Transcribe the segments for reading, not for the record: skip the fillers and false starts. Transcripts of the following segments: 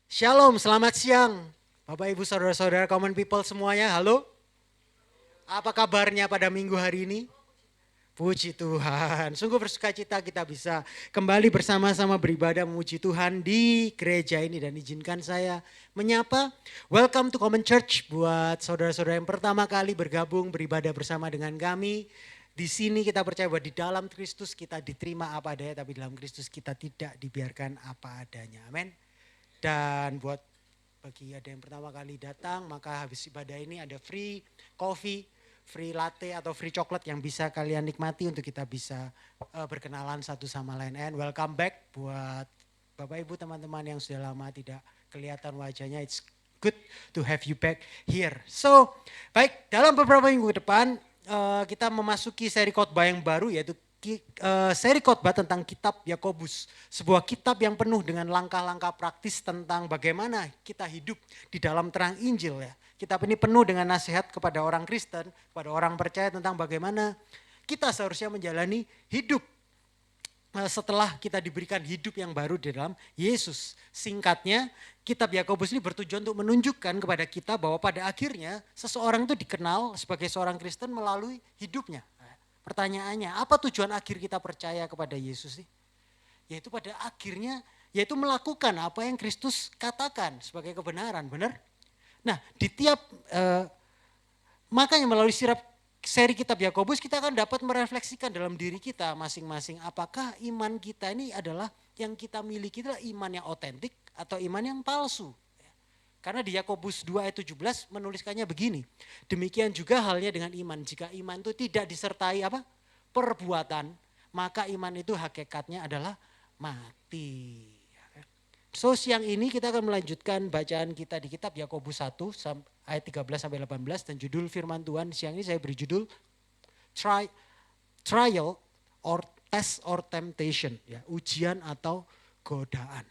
Shalom, selamat siang. Bapak, Ibu, Saudara-saudara Common People semuanya, halo. Apa kabarnya pada minggu hari ini? Puji Tuhan, sungguh bersuka cita kita bisa kembali bersama-sama beribadah memuji Tuhan di gereja ini. Dan izinkan saya menyapa, welcome to Common Church buat saudara-saudara yang pertama kali bergabung beribadah bersama dengan kami. Di sini kita percaya bahwa di dalam Kristus kita diterima apa adanya, tapi dalam Kristus kita tidak dibiarkan apa adanya. Amin. Dan bagi ada yang pertama kali datang, maka habis ibadah ini ada free coffee, free latte atau free coklat yang bisa kalian nikmati untuk kita bisa berkenalan satu sama lain. And welcome back buat Bapak Ibu teman-teman yang sudah lama tidak kelihatan wajahnya. It's good to have you back here. So, baik, dalam beberapa minggu ke depan kita memasuki seri khotbah yang baru, yaitu seri khotbah tentang kitab Yakobus, sebuah kitab yang penuh dengan langkah-langkah praktis tentang bagaimana kita hidup di dalam terang Injil ya. Kitab ini penuh dengan nasihat kepada orang Kristen, kepada orang percaya tentang bagaimana kita seharusnya menjalani hidup setelah kita diberikan hidup yang baru di dalam Yesus. Singkatnya, kitab Yakobus ini bertujuan untuk menunjukkan kepada kita bahwa pada akhirnya seseorang itu dikenal sebagai seorang Kristen melalui hidupnya. Pertanyaannya, apa tujuan akhir kita percaya kepada Yesus sih? Yaitu pada akhirnya, yaitu melakukan apa yang Kristus katakan sebagai kebenaran, benar? Nah, di tiap, makanya melalui seri kitab Yakobus kita akan dapat merefleksikan dalam diri kita masing-masing. Apakah iman kita ini adalah yang kita miliki adalah iman yang otentik atau iman yang palsu? Karena di Yakobus 2 ayat 17 menuliskannya begini. Demikian juga halnya dengan iman. Jika iman itu tidak disertai perbuatan, maka iman itu hakikatnya adalah mati. So siang ini kita akan melanjutkan bacaan kita di kitab Yakobus 1 ayat 13 sampai 18 dan judul firman Tuhan siang ini saya beri judul trial or test or temptation, ya, ujian atau godaan.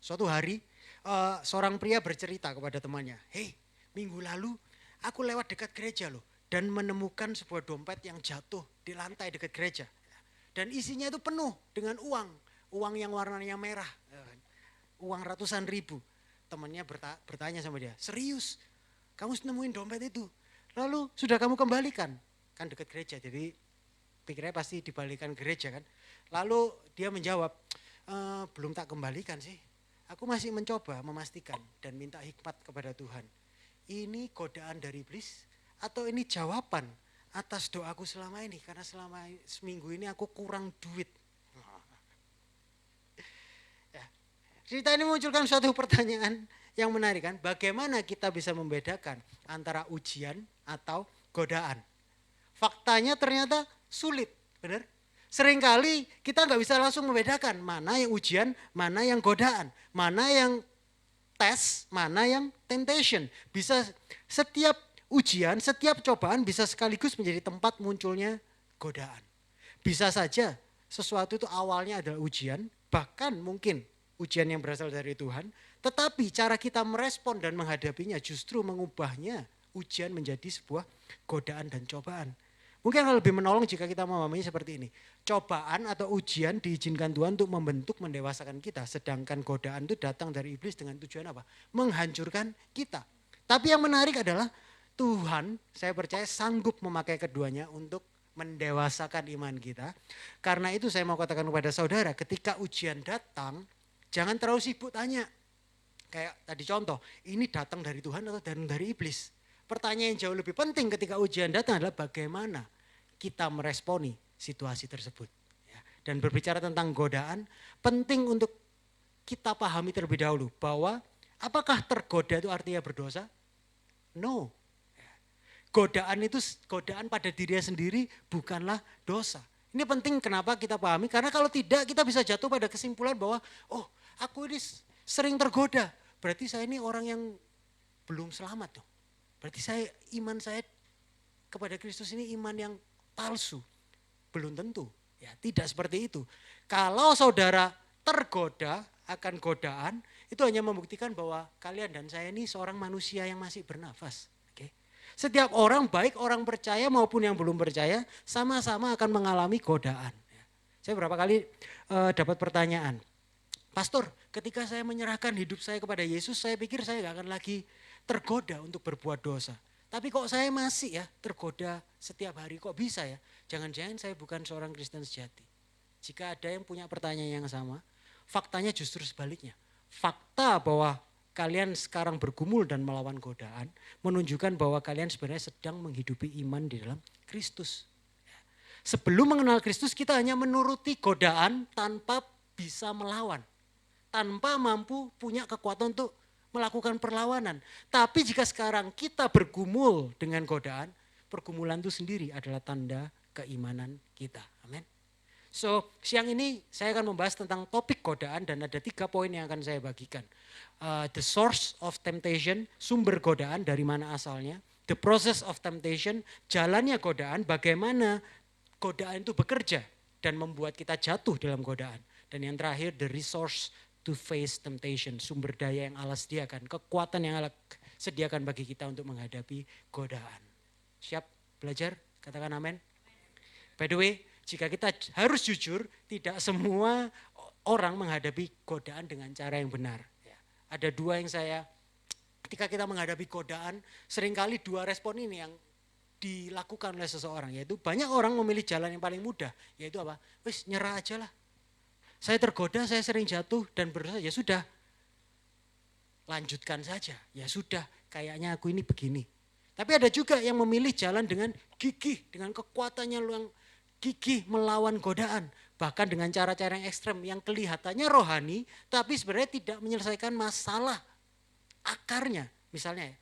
Suatu hari seorang pria bercerita kepada temannya, "Hei, minggu lalu aku lewat dekat gereja loh dan menemukan sebuah dompet yang jatuh di lantai dekat gereja. Dan isinya itu penuh dengan uang yang warnanya merah, uang ratusan ribu." Temannya bertanya sama dia, "Serius? Kamu nemuin dompet itu? Lalu sudah kamu kembalikan?" Kan dekat gereja, jadi pikirnya pasti dibalikan gereja kan. Lalu dia menjawab, "Belum tak kembalikan sih. Aku masih mencoba memastikan dan minta hikmat kepada Tuhan. Ini godaan dari iblis atau ini jawaban atas doaku selama ini? Karena selama seminggu ini aku kurang duit." Ya. Cerita ini munculkan suatu pertanyaan yang menarik kan. Bagaimana kita bisa membedakan antara ujian atau godaan? Faktanya ternyata sulit, benar? Seringkali kita nggak bisa langsung membedakan mana yang ujian, mana yang godaan, mana yang tes, mana yang temptation. Bisa setiap ujian, setiap cobaan bisa sekaligus menjadi tempat munculnya godaan. Bisa saja sesuatu itu awalnya adalah ujian, bahkan mungkin ujian yang berasal dari Tuhan, tetapi cara kita merespon dan menghadapinya justru mengubahnya ujian menjadi sebuah godaan dan cobaan. Mungkin akan lebih menolong jika kita memahami seperti ini. Cobaan atau ujian diizinkan Tuhan untuk membentuk, mendewasakan kita. Sedangkan godaan itu datang dari iblis dengan tujuan apa? Menghancurkan kita. Tapi yang menarik adalah Tuhan, saya percaya sanggup memakai keduanya untuk mendewasakan iman kita. Karena itu saya mau katakan kepada saudara, ketika ujian datang, jangan terlalu sibuk tanya. Kayak tadi contoh, ini datang dari Tuhan atau dari iblis? Pertanyaan yang jauh lebih penting ketika ujian datang adalah bagaimana kita meresponi situasi tersebut. Dan berbicara tentang godaan, penting untuk kita pahami terlebih dahulu bahwa apakah tergoda itu artinya berdosa? No. Godaan pada dirinya sendiri bukanlah dosa. Ini penting kenapa kita pahami, karena kalau tidak kita bisa jatuh pada kesimpulan bahwa oh aku ini sering tergoda, berarti saya ini orang yang belum selamat tuh. Berarti iman saya kepada Kristus ini iman yang palsu. Belum tentu. Ya, tidak seperti itu. Kalau saudara tergoda akan godaan, itu hanya membuktikan bahwa kalian dan saya ini seorang manusia yang masih bernafas. Okay? Setiap orang, baik orang percaya maupun yang belum percaya, sama-sama akan mengalami godaan. Saya berapa kali dapat pertanyaan, Pastor, ketika saya menyerahkan hidup saya kepada Yesus, saya pikir saya gak akan lagi tergoda untuk berbuat dosa. Tapi kok saya masih ya tergoda setiap hari, kok bisa ya? Jangan-jangan saya bukan seorang Kristen sejati. Jika ada yang punya pertanyaan yang sama, faktanya justru sebaliknya. Fakta bahwa kalian sekarang bergumul dan melawan godaan menunjukkan bahwa kalian sebenarnya sedang menghidupi iman di dalam Kristus. Sebelum mengenal Kristus kita hanya menuruti godaan tanpa bisa melawan. Tanpa mampu punya kekuatan untuk melakukan perlawanan. Tapi jika sekarang kita bergumul dengan godaan, pergumulan itu sendiri adalah tanda keimanan kita. Amin. So, siang ini saya akan membahas tentang topik godaan dan ada 3 poin yang akan saya bagikan. The source of temptation, sumber godaan, dari mana asalnya. The process of temptation, jalannya godaan, bagaimana godaan itu bekerja dan membuat kita jatuh dalam godaan. Dan yang terakhir, the resource to face temptation, sumber daya yang Allah sediakan, kekuatan yang Allah sediakan bagi kita untuk menghadapi godaan. Siap belajar? Katakan amin. By the way, jika kita harus jujur, tidak semua orang menghadapi godaan dengan cara yang benar. Ada 2 yang ketika kita menghadapi godaan, seringkali 2 respon ini yang dilakukan oleh seseorang. Yaitu banyak orang memilih jalan yang paling mudah, yaitu apa? Wis nyerah aja lah. Saya tergoda, saya sering jatuh dan berdosa, ya sudah. Lanjutkan saja, ya sudah, kayaknya aku ini begini. Tapi ada juga yang memilih jalan dengan gigih, dengan kekuatannya yang gigih melawan godaan. Bahkan dengan cara-cara yang ekstrem yang kelihatannya rohani, tapi sebenarnya tidak menyelesaikan masalah akarnya. Misalnya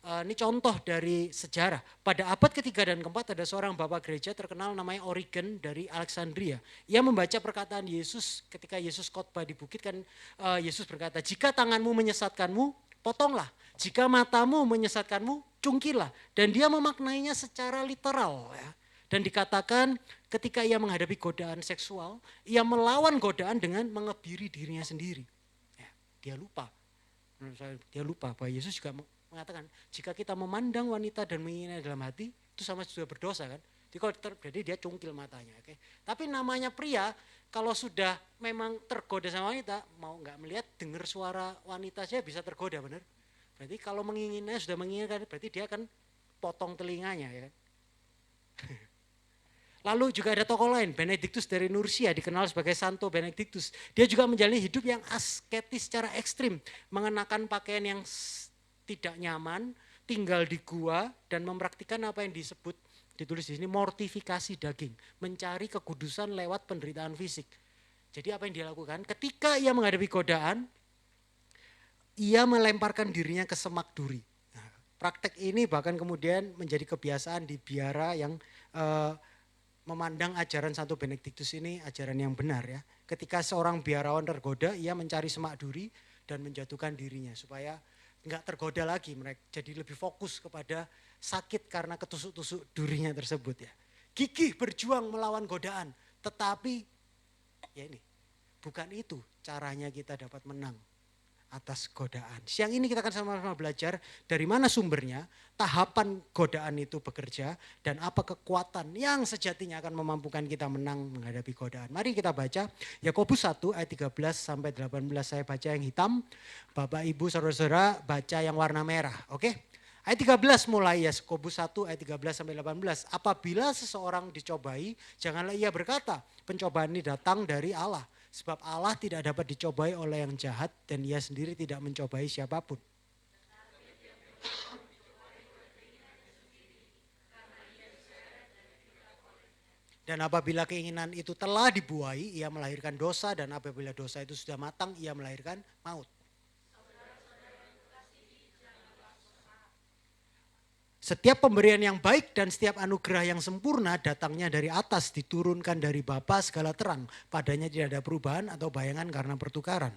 ini contoh dari sejarah. Pada abad ketiga dan keempat ada seorang bapak gereja terkenal namanya Origen dari Alexandria. Ia membaca perkataan Yesus ketika Yesus khotbah di bukit kan Yesus berkata, jika tanganmu menyesatkanmu, potonglah. Jika matamu menyesatkanmu, cungkilah. Dan dia memaknainya secara literal. Ya. Dan dikatakan ketika ia menghadapi godaan seksual, ia melawan godaan dengan mengebiri dirinya sendiri. Ya, dia lupa bahwa Yesus juga mengatakan jika kita memandang wanita dan menginginnya dalam hati itu sama sudah berdosa kan. Jadi dia cungkil matanya. Okay? Tapi namanya pria kalau sudah memang tergoda sama wanita mau nggak melihat dengar suara wanita saja bisa tergoda benar. Berarti kalau menginginnya sudah menginginkan berarti dia akan potong telinganya ya kan. Lalu juga ada tokoh lain, Benedictus dari Nursia, dikenal sebagai Santo Benedictus. Dia juga menjalani hidup yang asketis secara ekstrim, mengenakan pakaian yang tidak nyaman, tinggal di gua dan mempraktikkan apa yang ditulis di sini mortifikasi daging, mencari kekudusan lewat penderitaan fisik. Jadi apa yang dia lakukan? Ketika ia menghadapi godaan, ia melemparkan dirinya ke semak duri. Nah, praktek ini bahkan kemudian menjadi kebiasaan di biara yang memandang ajaran Santo Benedictus ini ajaran yang benar ya. Ketika seorang biarawan tergoda, ia mencari semak duri dan menjatuhkan dirinya supaya enggak tergoda lagi, mereka jadi lebih fokus kepada sakit karena ketusuk-tusuk durinya tersebut ya. Gigih berjuang melawan godaan, tetapi ya ini bukan itu caranya kita dapat menang atas godaan. Siang ini kita akan sama-sama belajar dari mana sumbernya, tahapan godaan itu bekerja, dan apa kekuatan yang sejatinya akan memampukan kita menang menghadapi godaan. Mari kita baca Yakobus 1 ayat 13 sampai 18, saya baca yang hitam, Bapak Ibu saudara-saudara baca yang warna merah, oke? Ayat 13 mulai ya, Yakobus 1 ayat 13 sampai 18. Apabila seseorang dicobai, janganlah ia berkata, pencobaan ini datang dari Allah. Sebab Allah tidak dapat dicobai oleh yang jahat dan ia sendiri tidak mencobai siapapun. Dan apabila keinginan itu telah dibuai, ia melahirkan dosa, dan apabila dosa itu sudah matang, ia melahirkan maut. Setiap pemberian yang baik dan setiap anugerah yang sempurna datangnya dari atas, diturunkan dari Bapa segala terang. Padanya tidak ada perubahan atau bayangan karena pertukaran.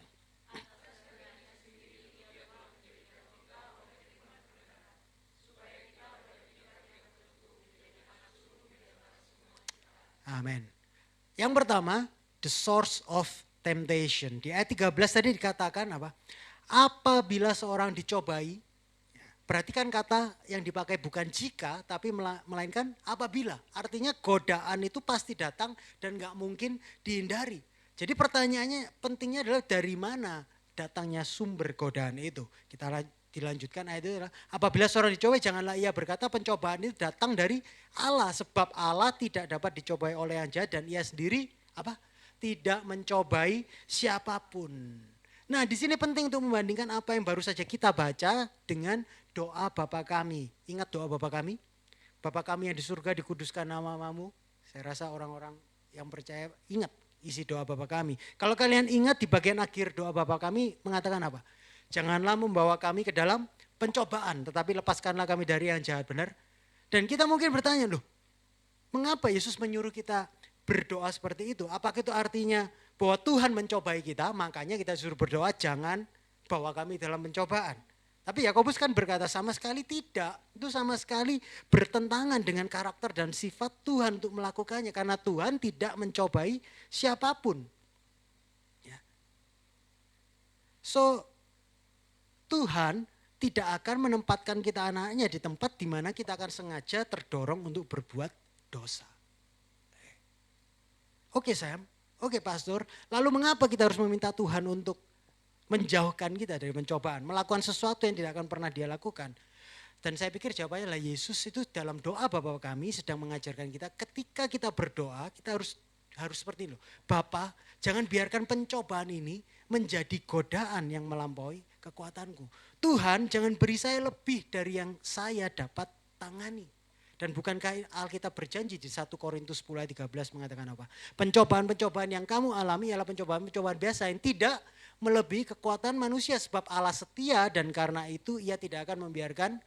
Amin. Yang pertama, the source of temptation. Di ayat 13 tadi dikatakan apa? Apabila seorang dicobai, perhatikan kata yang dipakai bukan jika, tapi melainkan apabila. Artinya godaan itu pasti datang dan gak mungkin dihindari. Jadi pertanyaannya pentingnya adalah dari mana datangnya sumber godaan itu. Kita dilanjutkan ayat itu adalah apabila seorang dicobai janganlah ia berkata pencobaan itu datang dari Allah. Sebab Allah tidak dapat dicobai oleh yang jahat dan ia sendiri apa? Tidak mencobai siapapun. Nah di sini penting untuk membandingkan apa yang baru saja kita baca dengan doa Bapa kami. Ingat doa Bapa kami? Bapa kami yang di surga dikuduskan namamu. Saya rasa orang-orang yang percaya ingat isi doa Bapa kami. Kalau kalian ingat di bagian akhir doa Bapa kami mengatakan apa? Janganlah membawa kami ke dalam pencobaan, tetapi lepaskanlah kami dari yang jahat, benar? Dan kita mungkin bertanya, loh, mengapa Yesus menyuruh kita berdoa seperti itu? Apakah itu artinya bahwa Tuhan mencobai kita, makanya kita suruh berdoa jangan bawa kami dalam pencobaan? Tapi Yakobus kan berkata sama sekali tidak. Itu sama sekali bertentangan dengan karakter dan sifat Tuhan untuk melakukannya. Karena Tuhan tidak mencobai siapapun. Ya. So Tuhan tidak akan menempatkan kita anaknya di tempat di mana kita akan sengaja terdorong untuk berbuat dosa. Oke Sam, oke pastor. Lalu mengapa kita harus meminta Tuhan untuk menjauhkan kita dari pencobaan, melakukan sesuatu yang tidak akan pernah dia lakukan. Dan saya pikir jawabannya adalah Yesus itu dalam doa Bapa kami sedang mengajarkan kita ketika kita berdoa kita harus seperti ini loh. Bapa, jangan biarkan pencobaan ini menjadi godaan yang melampaui kekuatanku. Tuhan, jangan beri saya lebih dari yang saya dapat tangani. Dan bukankah Alkitab berjanji di 1 Korintus 10 ayat 13 mengatakan apa? Pencobaan-pencobaan yang kamu alami adalah pencobaan-pencobaan biasa yang tidak melebihi kekuatan manusia. Sebab Allah setia dan karena itu ia tidak akan membiarkan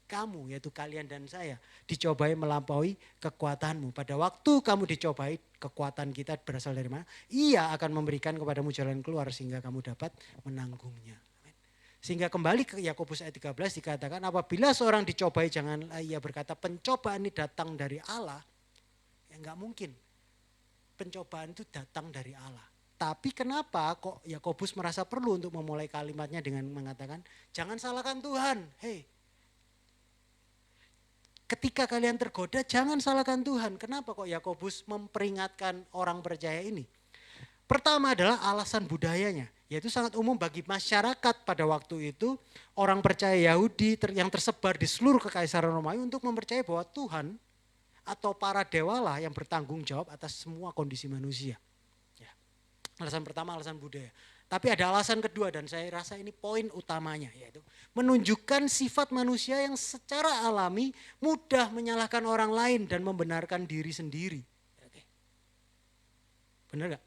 kamu, yaitu kalian dan saya, dicobai melampaui kekuatanmu. Pada waktu kamu dicobai, kekuatan kita berasal dari mana? Ia akan memberikan kepadamu jalan keluar sehingga kamu dapat menanggungnya. Sehingga kembali ke Yakobus ayat 13 dikatakan apabila seorang dicobai janganlah ia berkata pencobaan ini datang dari Allah. Ya enggak mungkin. Pencobaan itu datang dari Allah. Tapi kenapa kok Yakobus merasa perlu untuk memulai kalimatnya dengan mengatakan jangan salahkan Tuhan. Hei. Ketika kalian tergoda jangan salahkan Tuhan. Kenapa kok Yakobus memperingatkan orang percaya ini? Pertama adalah alasan budayanya. Yaitu sangat umum bagi masyarakat pada waktu itu. Orang percaya Yahudi yang tersebar di seluruh kekaisaran Romawi untuk mempercayai bahwa Tuhan atau para dewa lah yang bertanggung jawab atas semua kondisi manusia. Ya. Alasan pertama alasan budaya. Tapi ada alasan kedua dan saya rasa ini poin utamanya. Yaitu menunjukkan sifat manusia yang secara alami mudah menyalahkan orang lain dan membenarkan diri sendiri. Oke. Benar gak?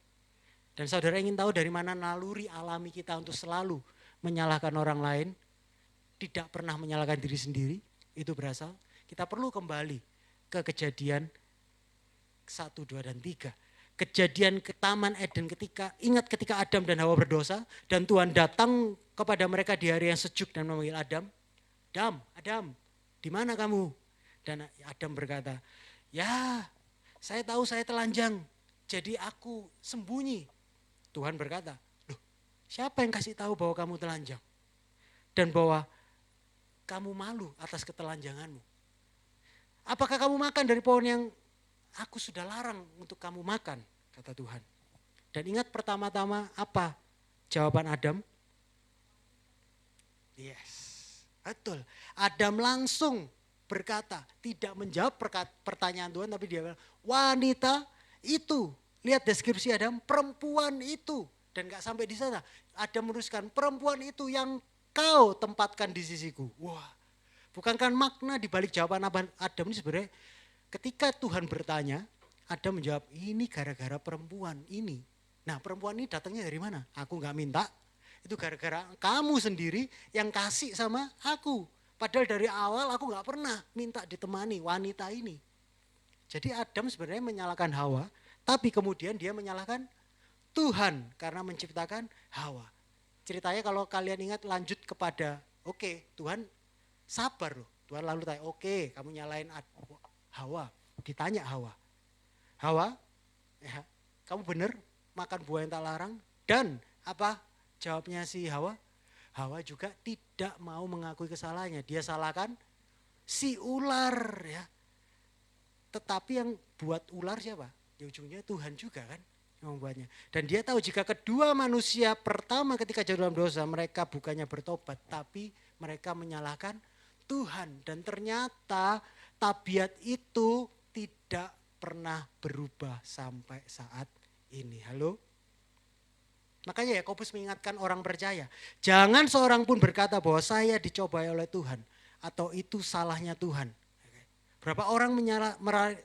Dan saudara ingin tahu dari mana naluri alami kita untuk selalu menyalahkan orang lain, tidak pernah menyalahkan diri sendiri, itu berasal. Kita perlu kembali ke Kejadian 1, 2, dan 3. Kejadian ke Taman Eden ingat ketika Adam dan Hawa berdosa, dan Tuhan datang kepada mereka di hari yang sejuk dan memanggil Adam, Adam, di mana kamu? Dan Adam berkata, ya saya tahu saya telanjang, jadi aku sembunyi. Tuhan berkata, loh siapa yang kasih tahu bahwa kamu telanjang? Dan bahwa kamu malu atas ketelanjanganmu. Apakah kamu makan dari pohon yang aku sudah larang untuk kamu makan? Kata Tuhan. Dan ingat pertama-tama apa jawaban Adam? Yes, betul. Adam langsung berkata, tidak menjawab pertanyaan Tuhan, tapi dia bilang, wanita itu. Lihat deskripsi Adam, perempuan itu. Dan gak sampai di sana. Adam meneruskan, perempuan itu yang kau tempatkan di sisiku. Wah, bukankah makna di balik jawaban Adam ini sebenarnya ketika Tuhan bertanya, Adam menjawab, ini gara-gara perempuan ini. Nah perempuan ini datangnya dari mana? Aku gak minta. Itu gara-gara kamu sendiri yang kasih sama aku. Padahal dari awal aku gak pernah minta ditemani wanita ini. Jadi Adam sebenarnya menyalahkan Hawa. Tapi kemudian dia menyalahkan Tuhan karena menciptakan Hawa. Ceritanya kalau kalian ingat lanjut kepada, oke, Tuhan sabar loh. Tuhan lalu tanya, oke, kamu nyalain Hawa. Ditanya Hawa, ya, kamu benar makan buah yang tak larang? Dan apa jawabnya si Hawa? Hawa juga tidak mau mengakui kesalahannya. Dia salahkan si ular ya. Tetapi yang buat ular siapa? Ya ujungnya Tuhan juga kan. yang membuatnya. Dan dia tahu jika kedua manusia pertama ketika jatuh dalam dosa, mereka bukannya bertobat, tapi mereka menyalahkan Tuhan. Dan ternyata tabiat itu tidak pernah berubah sampai saat ini. Halo? Makanya Yakobus mengingatkan orang percaya, jangan seorang pun berkata bahwa saya dicobai oleh Tuhan atau itu salahnya Tuhan. Berapa orang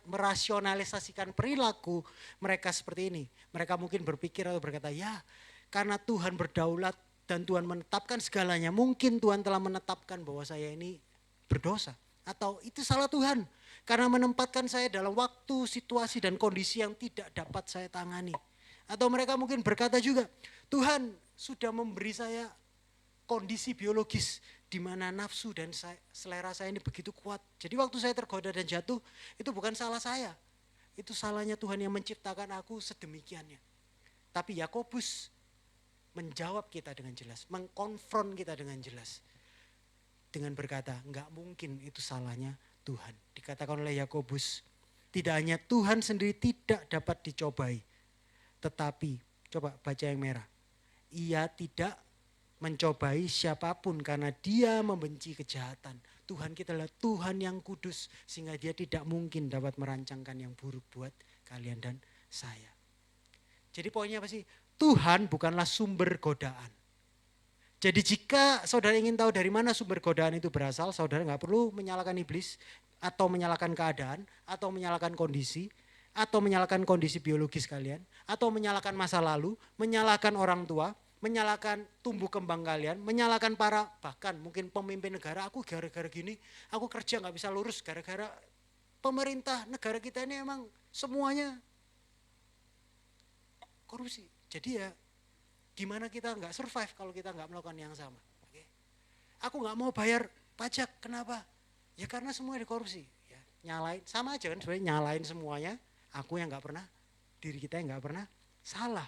merasionalisasikan perilaku mereka seperti ini. Mereka mungkin berpikir atau berkata, ya karena Tuhan berdaulat dan Tuhan menetapkan segalanya, mungkin Tuhan telah menetapkan bahwa saya ini berdosa. Atau itu salah Tuhan karena menempatkan saya dalam waktu, situasi dan kondisi yang tidak dapat saya tangani. Atau mereka mungkin berkata juga, Tuhan sudah memberi saya kondisi biologis di mana nafsu dan selera saya ini begitu kuat. Jadi waktu saya tergoda dan jatuh, itu bukan salah saya. Itu salahnya Tuhan yang menciptakan aku sedemikiannya. Tapi Yakobus menjawab kita dengan jelas, mengkonfront kita dengan jelas. Dengan berkata, enggak mungkin itu salahnya Tuhan. Dikatakan oleh Yakobus, tidak hanya Tuhan sendiri tidak dapat dicobai. Tetapi, coba baca yang merah. Ia tidak mencobai siapapun karena dia membenci kejahatan. Tuhan kita adalah Tuhan yang kudus sehingga dia tidak mungkin dapat merancangkan yang buruk buat kalian dan saya. Jadi poinnya apa sih? Tuhan bukanlah sumber godaan. Jadi jika saudara ingin tahu dari mana sumber godaan itu berasal, saudara nggak perlu menyalahkan iblis atau menyalahkan keadaan atau menyalahkan kondisi atau menyalahkan kondisi biologis kalian atau menyalahkan masa lalu, menyalahkan orang tua, menyalahkan tumbuh kembang kalian, menyalahkan para bahkan mungkin pemimpin negara, aku gara-gara gini, aku kerja nggak bisa lurus gara-gara pemerintah negara kita ini emang semuanya korupsi. Jadi ya gimana kita nggak survive kalau kita nggak melakukan yang sama. Oke. Aku nggak mau bayar pajak, kenapa? Ya karena semuanya dikorupsi. Ya, nyalain, sama aja kan sebenarnya nyalain semuanya, aku yang nggak pernah, diri kita yang nggak pernah salah.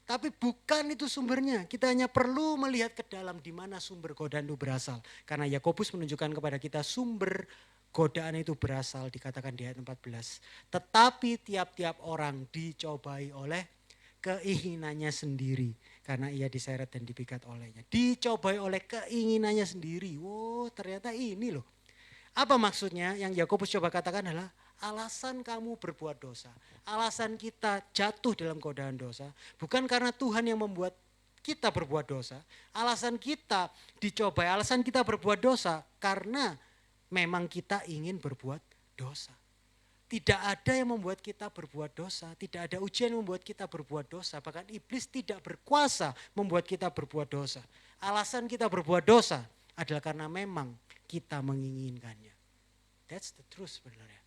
Tapi bukan itu sumbernya. Kita hanya perlu melihat ke dalam di mana sumber godaan itu berasal. Karena Yakobus menunjukkan kepada kita sumber godaan itu berasal dikatakan di ayat 14. Tetapi tiap-tiap orang dicobai oleh keinginannya sendiri. Karena ia diseret dan dipikat olehnya. Dicobai oleh keinginannya sendiri. Wow, ternyata ini loh. Apa maksudnya? Yang Yakobus coba katakan adalah alasan kamu berbuat dosa, alasan kita jatuh dalam godaan dosa, bukan karena Tuhan yang membuat kita berbuat dosa, alasan kita dicobai, alasan kita berbuat dosa karena memang kita ingin berbuat dosa. Tidak ada yang membuat kita berbuat dosa, tidak ada ujian yang membuat kita berbuat dosa, bahkan iblis tidak berkuasa membuat kita berbuat dosa. Alasan kita berbuat dosa adalah karena memang kita menginginkannya. That's the truth sebenarnya.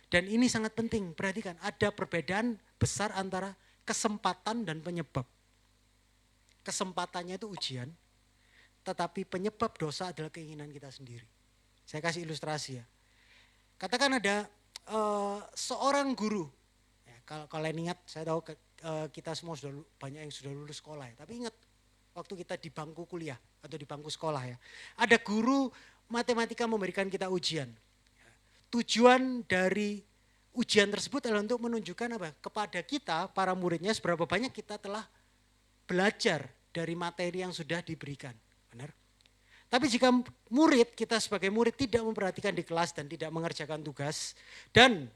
Dan ini sangat penting, perhatikan ada perbedaan besar antara kesempatan dan penyebab. Kesempatannya itu ujian, tetapi penyebab dosa adalah keinginan kita sendiri. Saya kasih ilustrasi ya. Katakan ada seorang guru, ya, kalau kalian ingat, saya tahu kita semua sudah banyak yang sudah lulus sekolah ya, tapi ingat waktu kita di bangku kuliah atau di bangku sekolah ya, ada guru matematika memberikan kita ujian. Tujuan dari ujian tersebut adalah untuk menunjukkan apa? Kepada kita, para muridnya, seberapa banyak kita telah belajar dari materi yang sudah diberikan. Benar? Tapi jika murid, kita sebagai murid tidak memperhatikan di kelas dan tidak mengerjakan tugas, dan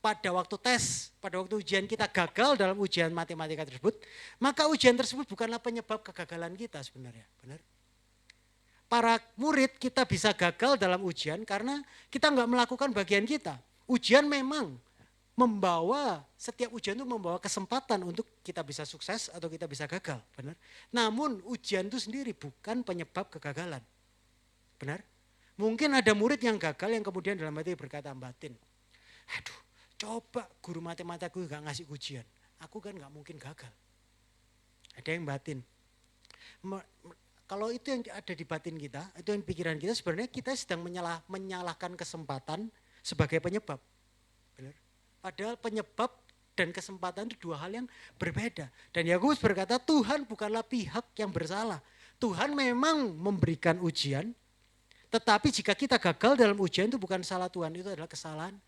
pada waktu tes, pada waktu ujian kita gagal dalam ujian matematika tersebut, maka ujian tersebut bukanlah penyebab kegagalan kita sebenarnya. Benar? Para murid kita bisa gagal dalam ujian karena kita nggak melakukan bagian kita. Ujian memang membawa, setiap ujian itu membawa kesempatan untuk kita bisa sukses atau kita bisa gagal. Benar? Namun ujian itu sendiri bukan penyebab kegagalan. Benar? Mungkin ada murid yang gagal yang kemudian dalam hati berkata batin, aduh coba guru matematikaku nggak ngasih ujian, aku kan nggak mungkin gagal. Ada yang batin. Kalau itu yang ada di batin kita, itu yang pikiran kita, sebenarnya kita sedang menyalahkan kesempatan sebagai penyebab. Benar? Padahal penyebab dan kesempatan itu dua hal yang berbeda. Dan Yakobus berkata Tuhan bukanlah pihak yang bersalah. Tuhan memang memberikan ujian, tetapi jika kita gagal dalam ujian itu bukan salah Tuhan, itu adalah kesalahan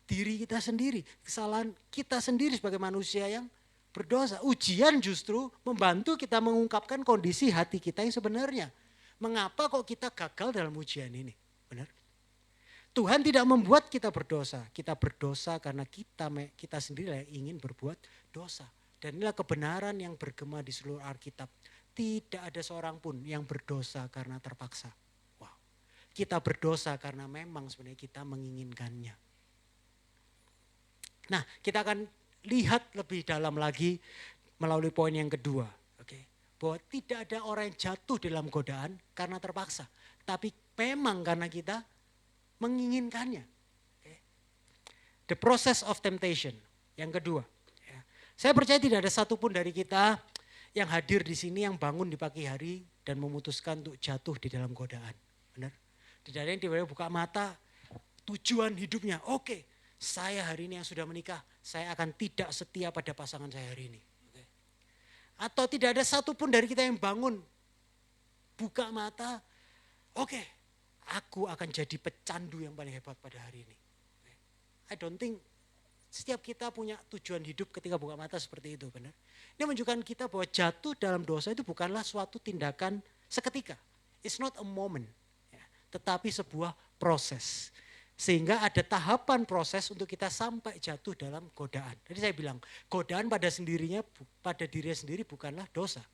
diri kita sendiri, kesalahan kita sendiri sebagai manusia yang berdosa. Ujian justru membantu kita mengungkapkan kondisi hati kita yang sebenarnya. Mengapa kok kita gagal dalam ujian ini? Benar? Tuhan tidak membuat kita berdosa. Kita berdosa karena kita sendiri yang ingin berbuat dosa. Dan inilah kebenaran yang bergema di seluruh Alkitab. Tidak ada seorang pun yang berdosa karena terpaksa. Wow. Kita berdosa karena memang sebenarnya kita menginginkannya. Nah, kita akan lihat lebih dalam lagi melalui poin yang kedua. Bahwa tidak ada orang yang jatuh dalam godaan karena terpaksa. Tapi memang karena kita menginginkannya. The process of temptation. Yang kedua. Saya percaya tidak ada satupun dari kita yang hadir di sini yang bangun di pagi hari dan memutuskan untuk jatuh di dalam godaan. Benar? Tidak ada yang tiba-tiba buka mata, tujuan hidupnya. Oke, saya hari ini yang sudah menikah, saya akan tidak setia pada pasangan saya hari ini. Atau tidak ada satupun dari kita yang bangun, buka mata, oke, aku akan jadi pecandu yang paling hebat pada hari ini. I don't think setiap kita punya tujuan hidup ketika buka mata seperti itu, benar? Ini menunjukkan kita bahwa jatuh dalam dosa itu bukanlah suatu tindakan seketika. It's not a moment, tetapi sebuah proses. Sehingga ada tahapan proses untuk kita sampai jatuh dalam godaan. Jadi saya bilang, godaan pada dirinya sendiri bukanlah dosa.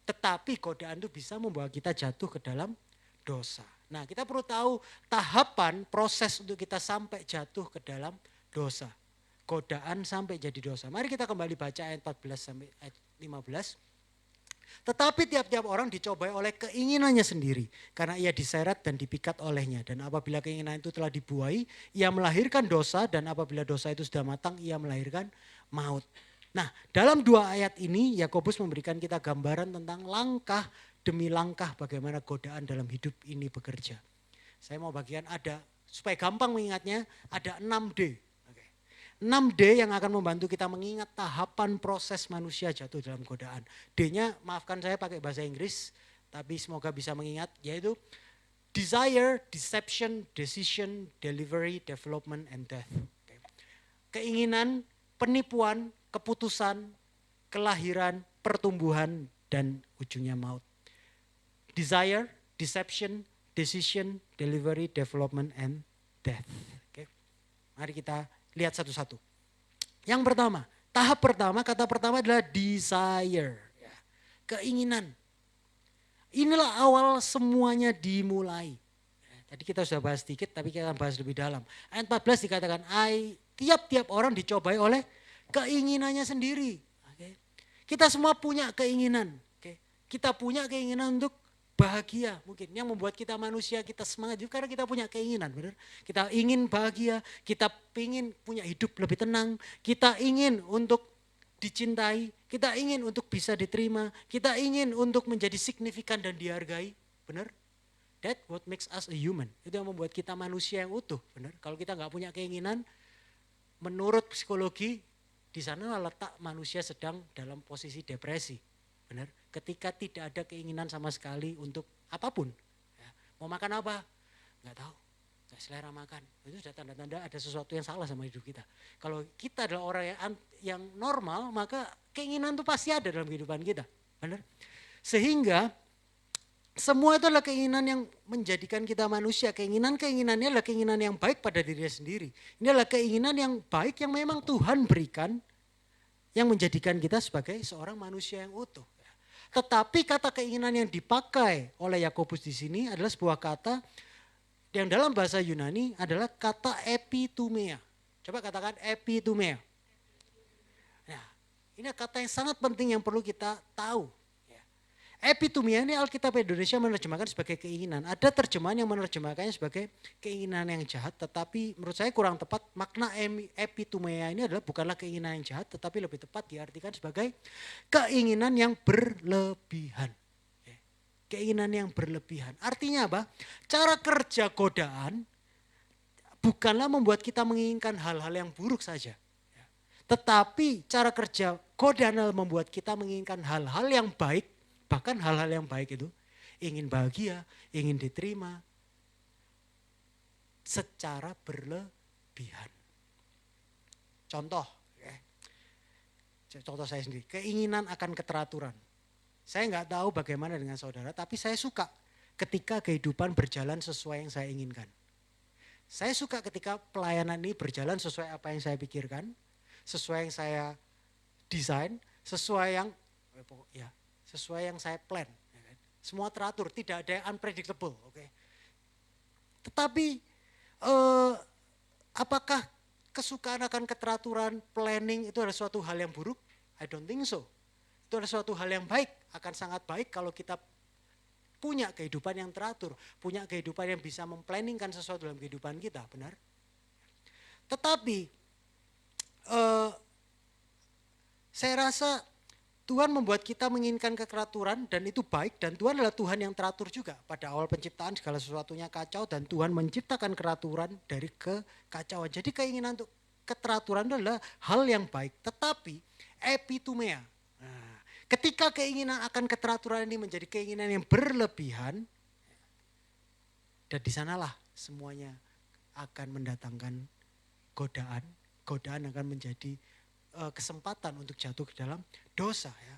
Tetapi godaan itu bisa membawa kita jatuh ke dalam dosa. Nah, kita perlu tahu tahapan proses untuk kita sampai jatuh ke dalam dosa. Godaan sampai jadi dosa. Mari kita kembali baca ayat 14 sampai ayat 15. Tetapi tiap-tiap orang dicobai oleh keinginannya sendiri. Karena ia diseret dan dipikat olehnya. Dan apabila keinginan itu telah dibuai, ia melahirkan dosa. Dan apabila dosa itu sudah matang, ia melahirkan maut. Nah, dalam dua ayat ini Yakobus memberikan kita gambaran tentang langkah demi langkah bagaimana godaan dalam hidup ini bekerja. Saya mau bagian ada, supaya gampang mengingatnya, ada 6D. 6D yang akan membantu kita mengingat tahapan proses manusia jatuh dalam godaan. D-nya maafkan saya pakai bahasa Inggris, tapi semoga bisa mengingat, yaitu desire, deception, decision, delivery, development, and death. Keinginan, penipuan, keputusan, kelahiran, pertumbuhan, dan ujungnya maut. Desire, deception, decision, delivery, development, and death. Mari kita lihat satu-satu. Yang pertama, tahap pertama, kata pertama adalah desire. Keinginan. Inilah awal semuanya dimulai. Tadi kita sudah bahas sedikit, tapi kita akan bahas lebih dalam. Ayat 14 dikatakan, tiap-tiap orang dicobai oleh keinginannya sendiri. Kita semua punya keinginan. Kita punya keinginan untuk bahagia mungkin. Yang membuat kita manusia, kita semangat juga karena kita punya keinginan. Benar? Kita ingin bahagia, kita ingin punya hidup lebih tenang, kita ingin untuk dicintai, kita ingin untuk bisa diterima, kita ingin untuk menjadi signifikan dan dihargai. Benar? That what makes us a human. Itu yang membuat kita manusia yang utuh. Benar? Kalau kita nggak punya keinginan, menurut psikologi, di sana letak manusia sedang dalam posisi depresi. Benar? Ketika tidak ada keinginan sama sekali untuk apapun. Ya, mau makan apa? Nggak tahu. Nggak selera makan. Itu sudah tanda-tanda ada sesuatu yang salah sama hidup kita. Kalau kita adalah orang yang normal, maka keinginan itu pasti ada dalam kehidupan kita. Benar? Sehingga semua itu adalah keinginan yang menjadikan kita manusia. Keinginannya adalah keinginan yang baik pada dirinya sendiri. Ini adalah keinginan yang baik yang memang Tuhan berikan, yang menjadikan kita sebagai seorang manusia yang utuh. Tetapi kata keinginan yang dipakai oleh Yakobus di sini adalah sebuah kata yang dalam bahasa Yunani adalah kata epitumia. Coba katakan epitumia. Nah, ini kata yang sangat penting yang perlu kita tahu. Epitumia ini Alkitab Indonesia menerjemahkan sebagai keinginan. Ada terjemahan yang menerjemahkannya sebagai keinginan yang jahat, tetapi menurut saya kurang tepat. Makna epitumia ini adalah bukanlah keinginan yang jahat, tetapi lebih tepat diartikan sebagai keinginan yang berlebihan. Keinginan yang berlebihan. Artinya apa? Cara kerja godaan bukanlah membuat kita menginginkan hal-hal yang buruk saja. Tetapi cara kerja godaan adalah membuat kita menginginkan hal-hal yang baik. Bahkan hal-hal yang baik itu, ingin bahagia, ingin diterima, secara berlebihan. berlebihan. Contoh, contoh saya sendiri, keinginan akan keteraturan. Saya nggak tahu bagaimana dengan saudara, tapi saya suka ketika kehidupan berjalan sesuai yang saya inginkan. Saya suka ketika pelayanan ini berjalan sesuai apa yang saya pikirkan, sesuai yang saya desain, sesuai yang saya plan. Semua teratur, tidak ada yang unpredictable. Okay. Tetapi apakah kesukaan akan keteraturan, planning itu adalah suatu hal yang buruk? I don't think so. Itu adalah suatu hal yang baik, akan sangat baik kalau kita punya kehidupan yang teratur, punya kehidupan yang bisa memplanningkan sesuatu dalam kehidupan kita, benar? Tetapi saya rasa Tuhan membuat kita menginginkan keteraturan dan itu baik, dan Tuhan adalah Tuhan yang teratur juga. Pada awal penciptaan segala sesuatunya kacau dan Tuhan menciptakan keteraturan dari kekacauan. Jadi keinginan untuk keteraturan itu adalah hal yang baik, tetapi epitumea. Nah, ketika keinginan akan keteraturan ini menjadi keinginan yang berlebihan, dan di sanalah semuanya akan mendatangkan godaan. Godaan akan menjadi kesempatan untuk jatuh ke dalam dosa. Ya.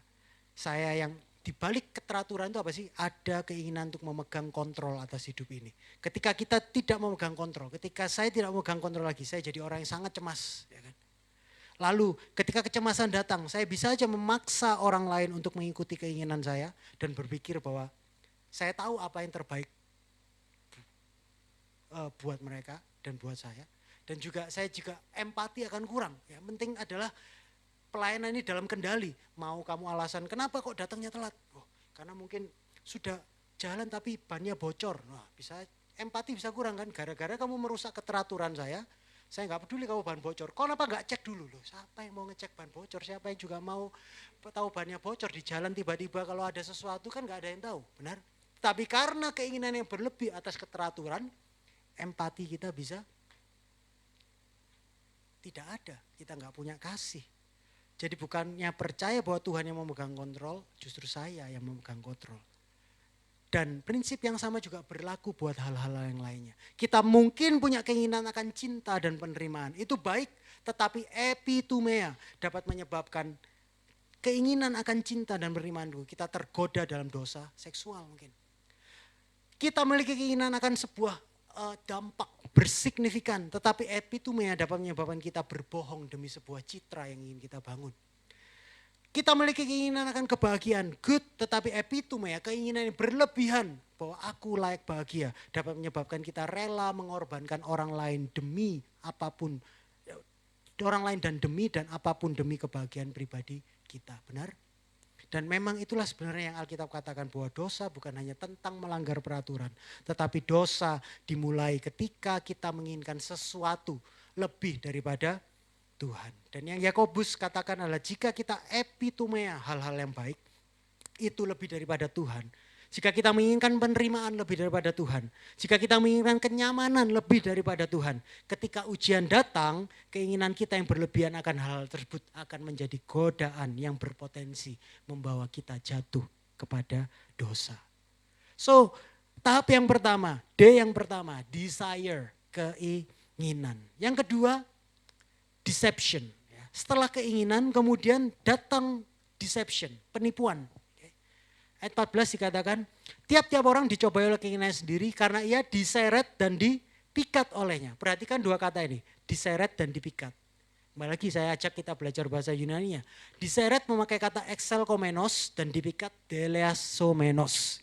Saya yang dibalik keteraturan itu apa sih? Ada keinginan untuk memegang kontrol atas hidup ini. Ketika kita tidak memegang kontrol, ketika saya tidak memegang kontrol lagi, saya jadi orang yang sangat cemas. Ya kan? Lalu ketika kecemasan datang, saya bisa aja memaksa orang lain untuk mengikuti keinginan saya dan berpikir bahwa saya tahu apa yang terbaik buat mereka dan buat saya. Dan juga saya juga empati akan kurang. Yang penting adalah pelayanan ini dalam kendali. Mau kamu alasan kenapa kok datangnya telat? Oh, karena mungkin sudah jalan tapi bannya bocor. Nah, bisa empati bisa kurang kan? Gara-gara kamu merusak keteraturan saya nggak peduli kamu ban bocor. Kok kenapa nggak cek dulu loh? Siapa yang mau ngecek ban bocor? Siapa yang juga mau tahu bannya bocor di jalan tiba-tiba kalau ada sesuatu kan nggak ada yang tahu, benar? Tapi karena keinginan yang berlebih atas keteraturan, empati kita bisa tidak ada, kita nggak punya kasih. Jadi bukannya percaya bahwa Tuhan yang memegang kontrol, justru saya yang memegang kontrol. Dan prinsip yang sama juga berlaku buat hal-hal yang lainnya. Kita mungkin punya keinginan akan cinta dan penerimaan, itu baik, tetapi epitumea dapat menyebabkan keinginan akan cinta dan penerimaan itu kita tergoda dalam dosa seksual mungkin. Kita memiliki keinginan akan sebuah dampak bersignifikan, tetapi epitumea dapat menyebabkan kita berbohong demi sebuah citra yang ingin kita bangun. Kita memiliki keinginan akan kebahagiaan, good, tetapi epitumea, keinginan yang berlebihan bahwa aku layak bahagia, dapat menyebabkan kita rela mengorbankan orang lain demi apapun, orang lain dan apapun demi kebahagiaan pribadi kita, benar? Dan memang itulah sebenarnya yang Alkitab katakan bahwa dosa bukan hanya tentang melanggar peraturan. Tetapi dosa dimulai ketika kita menginginkan sesuatu lebih daripada Tuhan. Dan yang Yakobus katakan adalah jika kita epitumea hal-hal yang baik, itu lebih daripada Tuhan. Jika kita menginginkan penerimaan lebih daripada Tuhan. Jika kita menginginkan kenyamanan lebih daripada Tuhan. Ketika ujian datang, keinginan kita yang berlebihan akan hal tersebut akan menjadi godaan yang berpotensi membawa kita jatuh kepada dosa. So, tahap yang pertama, D yang pertama, desire, keinginan. Yang kedua, deception. Setelah keinginan kemudian datang deception, penipuan. Ayat 14 dikatakan, tiap-tiap orang dicobai oleh keinginannya sendiri karena ia diseret dan dipikat olehnya. Perhatikan dua kata ini, diseret dan dipikat. Kembali lagi saya ajak kita belajar bahasa Yunani-nya. Diseret memakai kata exelkomenos dan dipikat deleasomenos.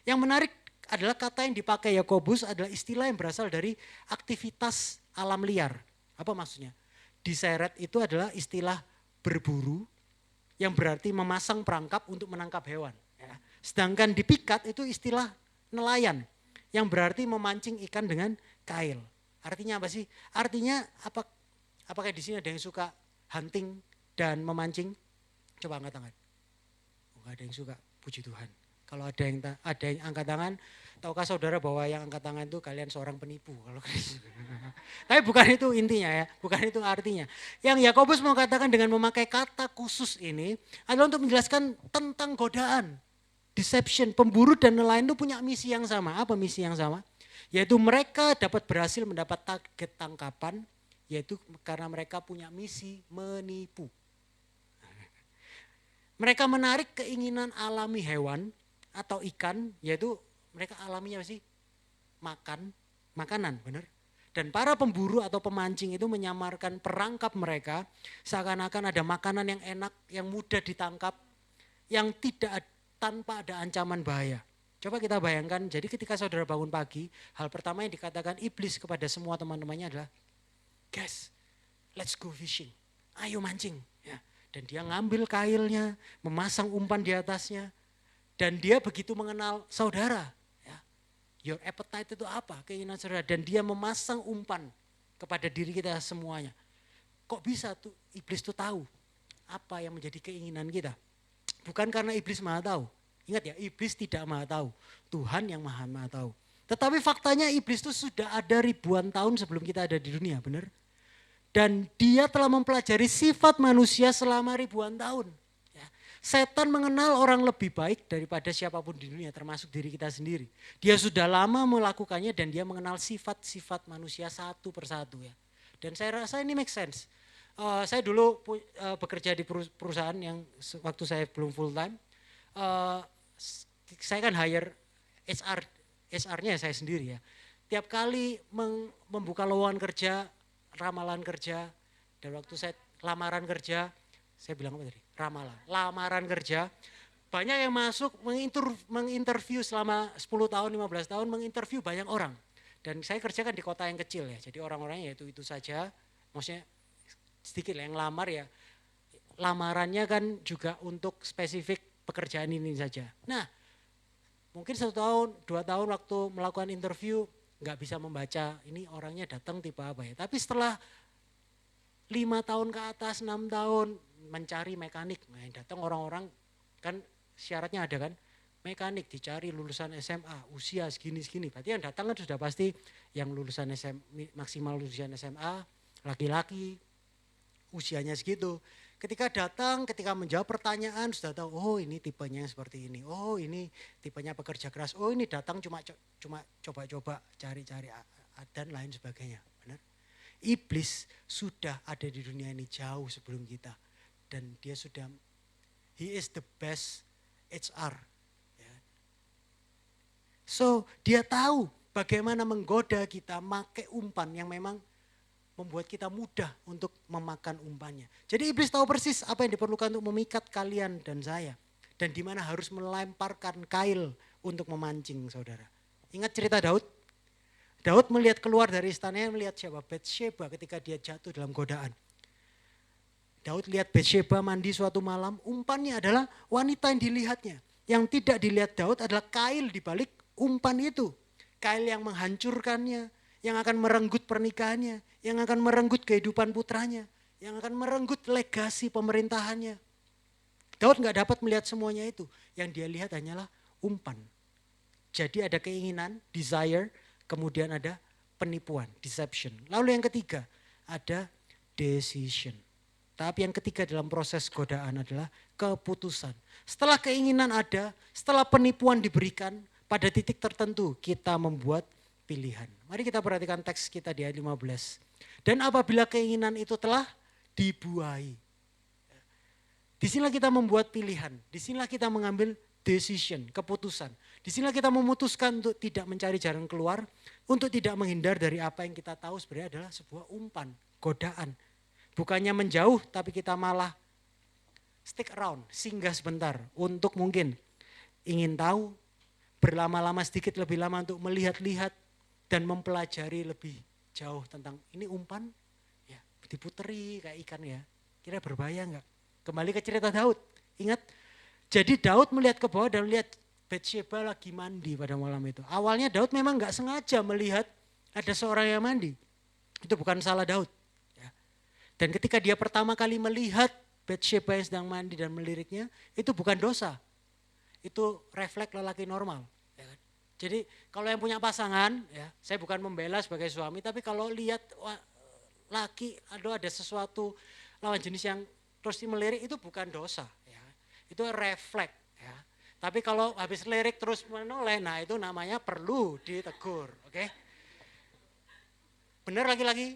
Yang menarik adalah kata yang dipakai Yakobus adalah istilah yang berasal dari aktivitas alam liar. Apa maksudnya? Diseret itu adalah istilah berburu yang berarti memasang perangkap untuk menangkap hewan. Sedangkan dipikat itu istilah nelayan yang berarti memancing ikan dengan kail. Artinya apa sih? Artinya apakah di sini ada yang suka hunting dan memancing? Coba angkat tangan. Oh, ada yang suka, puji Tuhan. Kalau ada yang angkat tangan, tahukah saudara bahwa yang angkat tangan itu kalian seorang penipu? Tapi bukan itu intinya ya, bukan itu artinya. Yang Yakobus mau katakan dengan memakai kata khusus ini adalah untuk menjelaskan tentang godaan. Deception, pemburu dan nelayan itu punya misi yang sama. Apa misi yang sama? Yaitu mereka dapat berhasil mendapat target tangkapan Yaitu karena mereka punya misi menipu. Mereka menarik keinginan alami hewan atau ikan, yaitu mereka alaminya sih makanan, benar. Dan para pemburu atau pemancing itu menyamarkan perangkap mereka seakan-akan ada makanan yang enak, yang mudah ditangkap, yang tidak tanpa ada ancaman bahaya. Coba kita bayangkan, jadi ketika saudara bangun pagi, hal pertama yang dikatakan iblis kepada semua teman-temannya adalah, guys, let's go fishing, ayo mancing. Ya. Dan dia ngambil kailnya, memasang umpan di atasnya, dan dia begitu mengenal saudara. Ya. Your appetite itu apa, keinginan saudara, dan dia memasang umpan kepada diri kita semuanya. Kok bisa tuh iblis tuh tahu apa yang menjadi keinginan kita? Bukan karena iblis maha tahu. Ingat ya, iblis tidak maha tahu. Tuhan yang maha tahu. Tetapi faktanya iblis itu sudah ada ribuan tahun sebelum kita ada di dunia, benar? Dan dia telah mempelajari sifat manusia selama ribuan tahun. Ya. Setan mengenal orang lebih baik daripada siapapun di dunia, termasuk diri kita sendiri. Dia sudah lama melakukannya dan dia mengenal sifat-sifat manusia satu persatu. Ya. Dan saya rasa ini make sense. Saya dulu bekerja di perusahaan yang waktu saya belum full time, saya kan hire HR-nya saya sendiri ya. Tiap kali membuka lowongan kerja, ramalan kerja, dan waktu saya lamaran kerja, saya bilang apa tadi? Lamaran kerja, banyak yang masuk menginterview selama 10 tahun, 15 tahun, menginterview banyak orang. Dan saya kerjakan di kota yang kecil ya, jadi orang-orangnya itu saja, maksudnya sedikit yang lamar ya, lamarannya kan juga untuk spesifik pekerjaan ini saja. Nah, mungkin 1 tahun, 2 tahun waktu melakukan interview nggak bisa membaca ini orangnya datang tipe apa ya. Tapi setelah 5 tahun ke atas, 6 tahun mencari mekanik, nah yang datang orang-orang kan syaratnya ada kan, mekanik dicari lulusan SMA, usia segini-segini. Berarti yang datang kan sudah pasti yang lulusan SMA, maksimal lulusan SMA, laki-laki, usianya segitu. Ketika datang, ketika menjawab pertanyaan sudah tahu, oh ini tipenya seperti ini, oh ini tipenya pekerja keras, oh ini datang cuma coba-coba cari-cari dan lain sebagainya. Benar? Iblis sudah ada di dunia ini jauh sebelum kita dan dia sudah, he is the best HR. Ya. So dia tahu bagaimana menggoda kita pakai umpan yang memang membuat kita mudah untuk memakan umpannya. Jadi iblis tahu persis apa yang diperlukan untuk memikat kalian dan saya. Dan di mana harus melemparkan kail untuk memancing saudara. Ingat cerita Daud? Daud melihat keluar dari istananya, melihat siapa? Batsheba ketika dia jatuh dalam godaan. Daud lihat Batsheba mandi suatu malam, umpannya adalah wanita yang dilihatnya. Yang tidak dilihat Daud adalah kail di balik umpan itu. Kail yang menghancurkannya, yang akan merenggut pernikahannya, yang akan merenggut kehidupan putranya, yang akan merenggut legasi pemerintahannya. Daud gak dapat melihat semuanya itu. Yang dia lihat hanyalah umpan. Jadi ada keinginan, desire, kemudian ada penipuan, deception. Lalu yang ketiga, ada decision. Tapi yang ketiga dalam proses godaan adalah keputusan. Setelah keinginan ada, setelah penipuan diberikan, pada titik tertentu kita membuat pilihan. Mari kita perhatikan teks kita di ayat 15. Dan apabila keinginan itu telah dibuahi. Disinilah kita membuat pilihan. Disinilah kita mengambil decision, keputusan. Disinilah kita memutuskan untuk tidak mencari jalan keluar. Untuk tidak menghindar dari apa yang kita tahu sebenarnya adalah sebuah umpan, godaan. Bukannya menjauh tapi kita malah stick around, singgah sebentar. Untuk mungkin ingin tahu, berlama-lama sedikit lebih lama untuk melihat-lihat. Dan mempelajari lebih jauh tentang ini umpan, ya diputeri kayak ikan ya. Kira berbahaya enggak? Kembali ke cerita Daud, ingat. Jadi Daud melihat ke bawah dan melihat Batsheba lagi mandi pada malam itu. Awalnya Daud memang enggak sengaja melihat ada seorang yang mandi. Itu bukan salah Daud. Ya. Dan ketika dia pertama kali melihat Batsheba yang sedang mandi dan meliriknya, itu bukan dosa. Itu refleks lelaki normal. Jadi kalau yang punya pasangan, ya, saya bukan membela sebagai suami, tapi kalau lihat laki ada sesuatu lawan jenis yang terus melirik itu bukan dosa, ya. Itu refleks. Ya. Tapi kalau habis lirik terus menoleh, nah itu namanya perlu ditegur, oke? Benar laki-laki?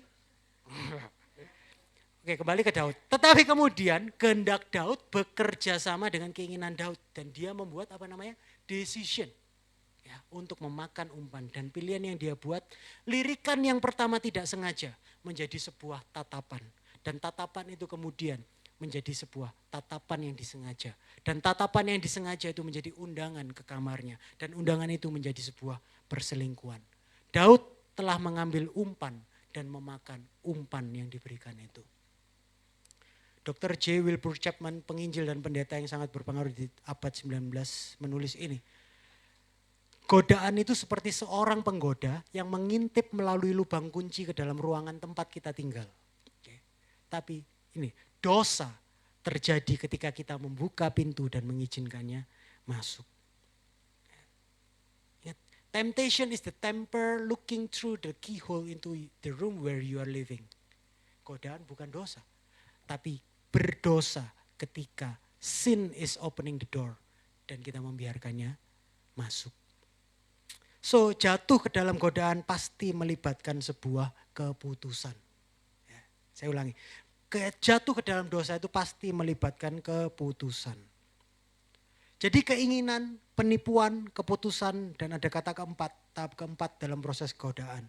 Oke, kembali ke Daud. Tetapi kemudian kehendak Daud bekerja sama dengan keinginan Daud. Dan dia membuat decision. Ya, untuk memakan umpan. Dan pilihan yang dia buat, lirikan yang pertama tidak sengaja menjadi sebuah tatapan. Dan tatapan itu kemudian menjadi sebuah tatapan yang disengaja. Dan tatapan yang disengaja itu menjadi undangan ke kamarnya. Dan undangan itu menjadi sebuah perselingkuhan. Daud telah mengambil umpan dan memakan umpan yang diberikan itu. Dr. J. Wilbur Chapman, penginjil dan pendeta yang sangat berpengaruh di abad 19, menulis ini. Godaan itu seperti seorang penggoda yang mengintip melalui lubang kunci ke dalam ruangan tempat kita tinggal. Oke. Tapi ini, dosa terjadi ketika kita membuka pintu dan mengizinkannya masuk. Temptation is the tempter looking through the keyhole into the room where you are living. Godaan bukan dosa, tapi berdosa ketika sin is opening the door dan kita membiarkannya masuk. So, jatuh ke dalam godaan pasti melibatkan sebuah keputusan. Ya, saya ulangi, jatuh ke dalam dosa itu pasti melibatkan keputusan. Jadi keinginan, penipuan, keputusan, dan ada kata keempat, tahap keempat dalam proses godaan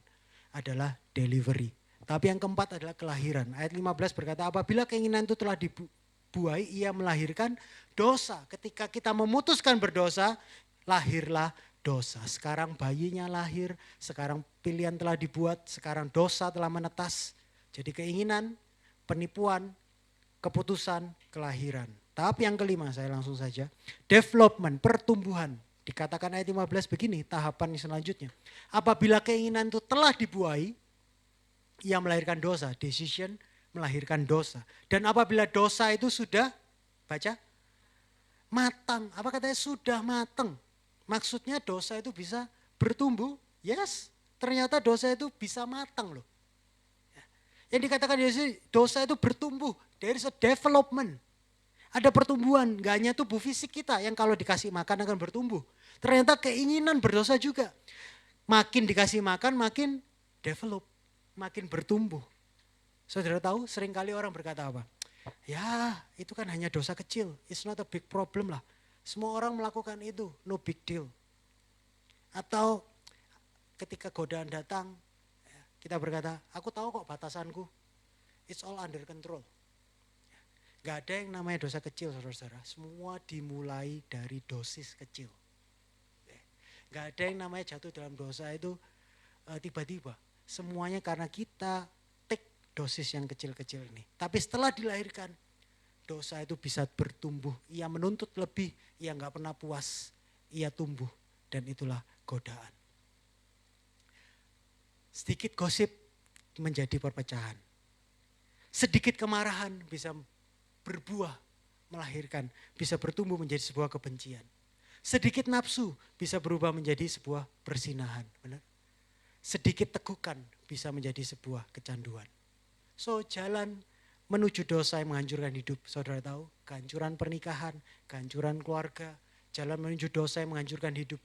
adalah delivery. Tapi yang keempat adalah kelahiran. Ayat 15 berkata, apabila keinginan itu telah dibuai, ia melahirkan dosa. Ketika kita memutuskan berdosa, lahirlah dosa. Sekarang bayinya lahir, sekarang pilihan telah dibuat, sekarang dosa telah menetas. Jadi keinginan, penipuan, keputusan, kelahiran. Tahap yang kelima, saya langsung saja. Development, pertumbuhan. Dikatakan ayat 15 begini, tahapan selanjutnya. Apabila keinginan itu telah dibuai, ia melahirkan dosa. Decision melahirkan dosa. Dan apabila dosa itu sudah, baca, matang. Apa katanya? Sudah matang. Maksudnya dosa itu bisa bertumbuh. Yes, ternyata dosa itu bisa matang loh. Yang dikatakan dosa itu bertumbuh. There is a development. Ada pertumbuhan, gak hanya tubuh fisik kita yang kalau dikasih makan akan bertumbuh. Ternyata keinginan berdosa juga. Makin dikasih makan makin develop, makin bertumbuh. Saudara tahu seringkali orang berkata apa? Ya itu kan hanya dosa kecil, it's not a big problem lah. Semua orang melakukan itu, no big deal. Atau ketika godaan datang, kita berkata, aku tahu kok batasanku, it's all under control. Gak ada yang namanya dosa kecil saudara-saudara, semua dimulai dari dosis kecil. Gak ada yang namanya jatuh dalam dosa itu tiba-tiba. Semuanya karena kita take dosis yang kecil-kecil ini. Tapi setelah dilahirkan, dosa itu bisa bertumbuh. Ia menuntut lebih, ia gak pernah puas, ia tumbuh. Dan itulah godaan. Sedikit gosip menjadi perpecahan. Sedikit kemarahan bisa berbuah, melahirkan, bisa bertumbuh menjadi sebuah kebencian. Sedikit nafsu bisa berubah menjadi sebuah persinahan. Benar? Sedikit tegukan bisa menjadi sebuah kecanduan. So jalan menuju dosa yang menghancurkan hidup. Saudara tahu, kehancuran pernikahan, kehancuran keluarga, jalan menuju dosa yang menghancurkan hidup.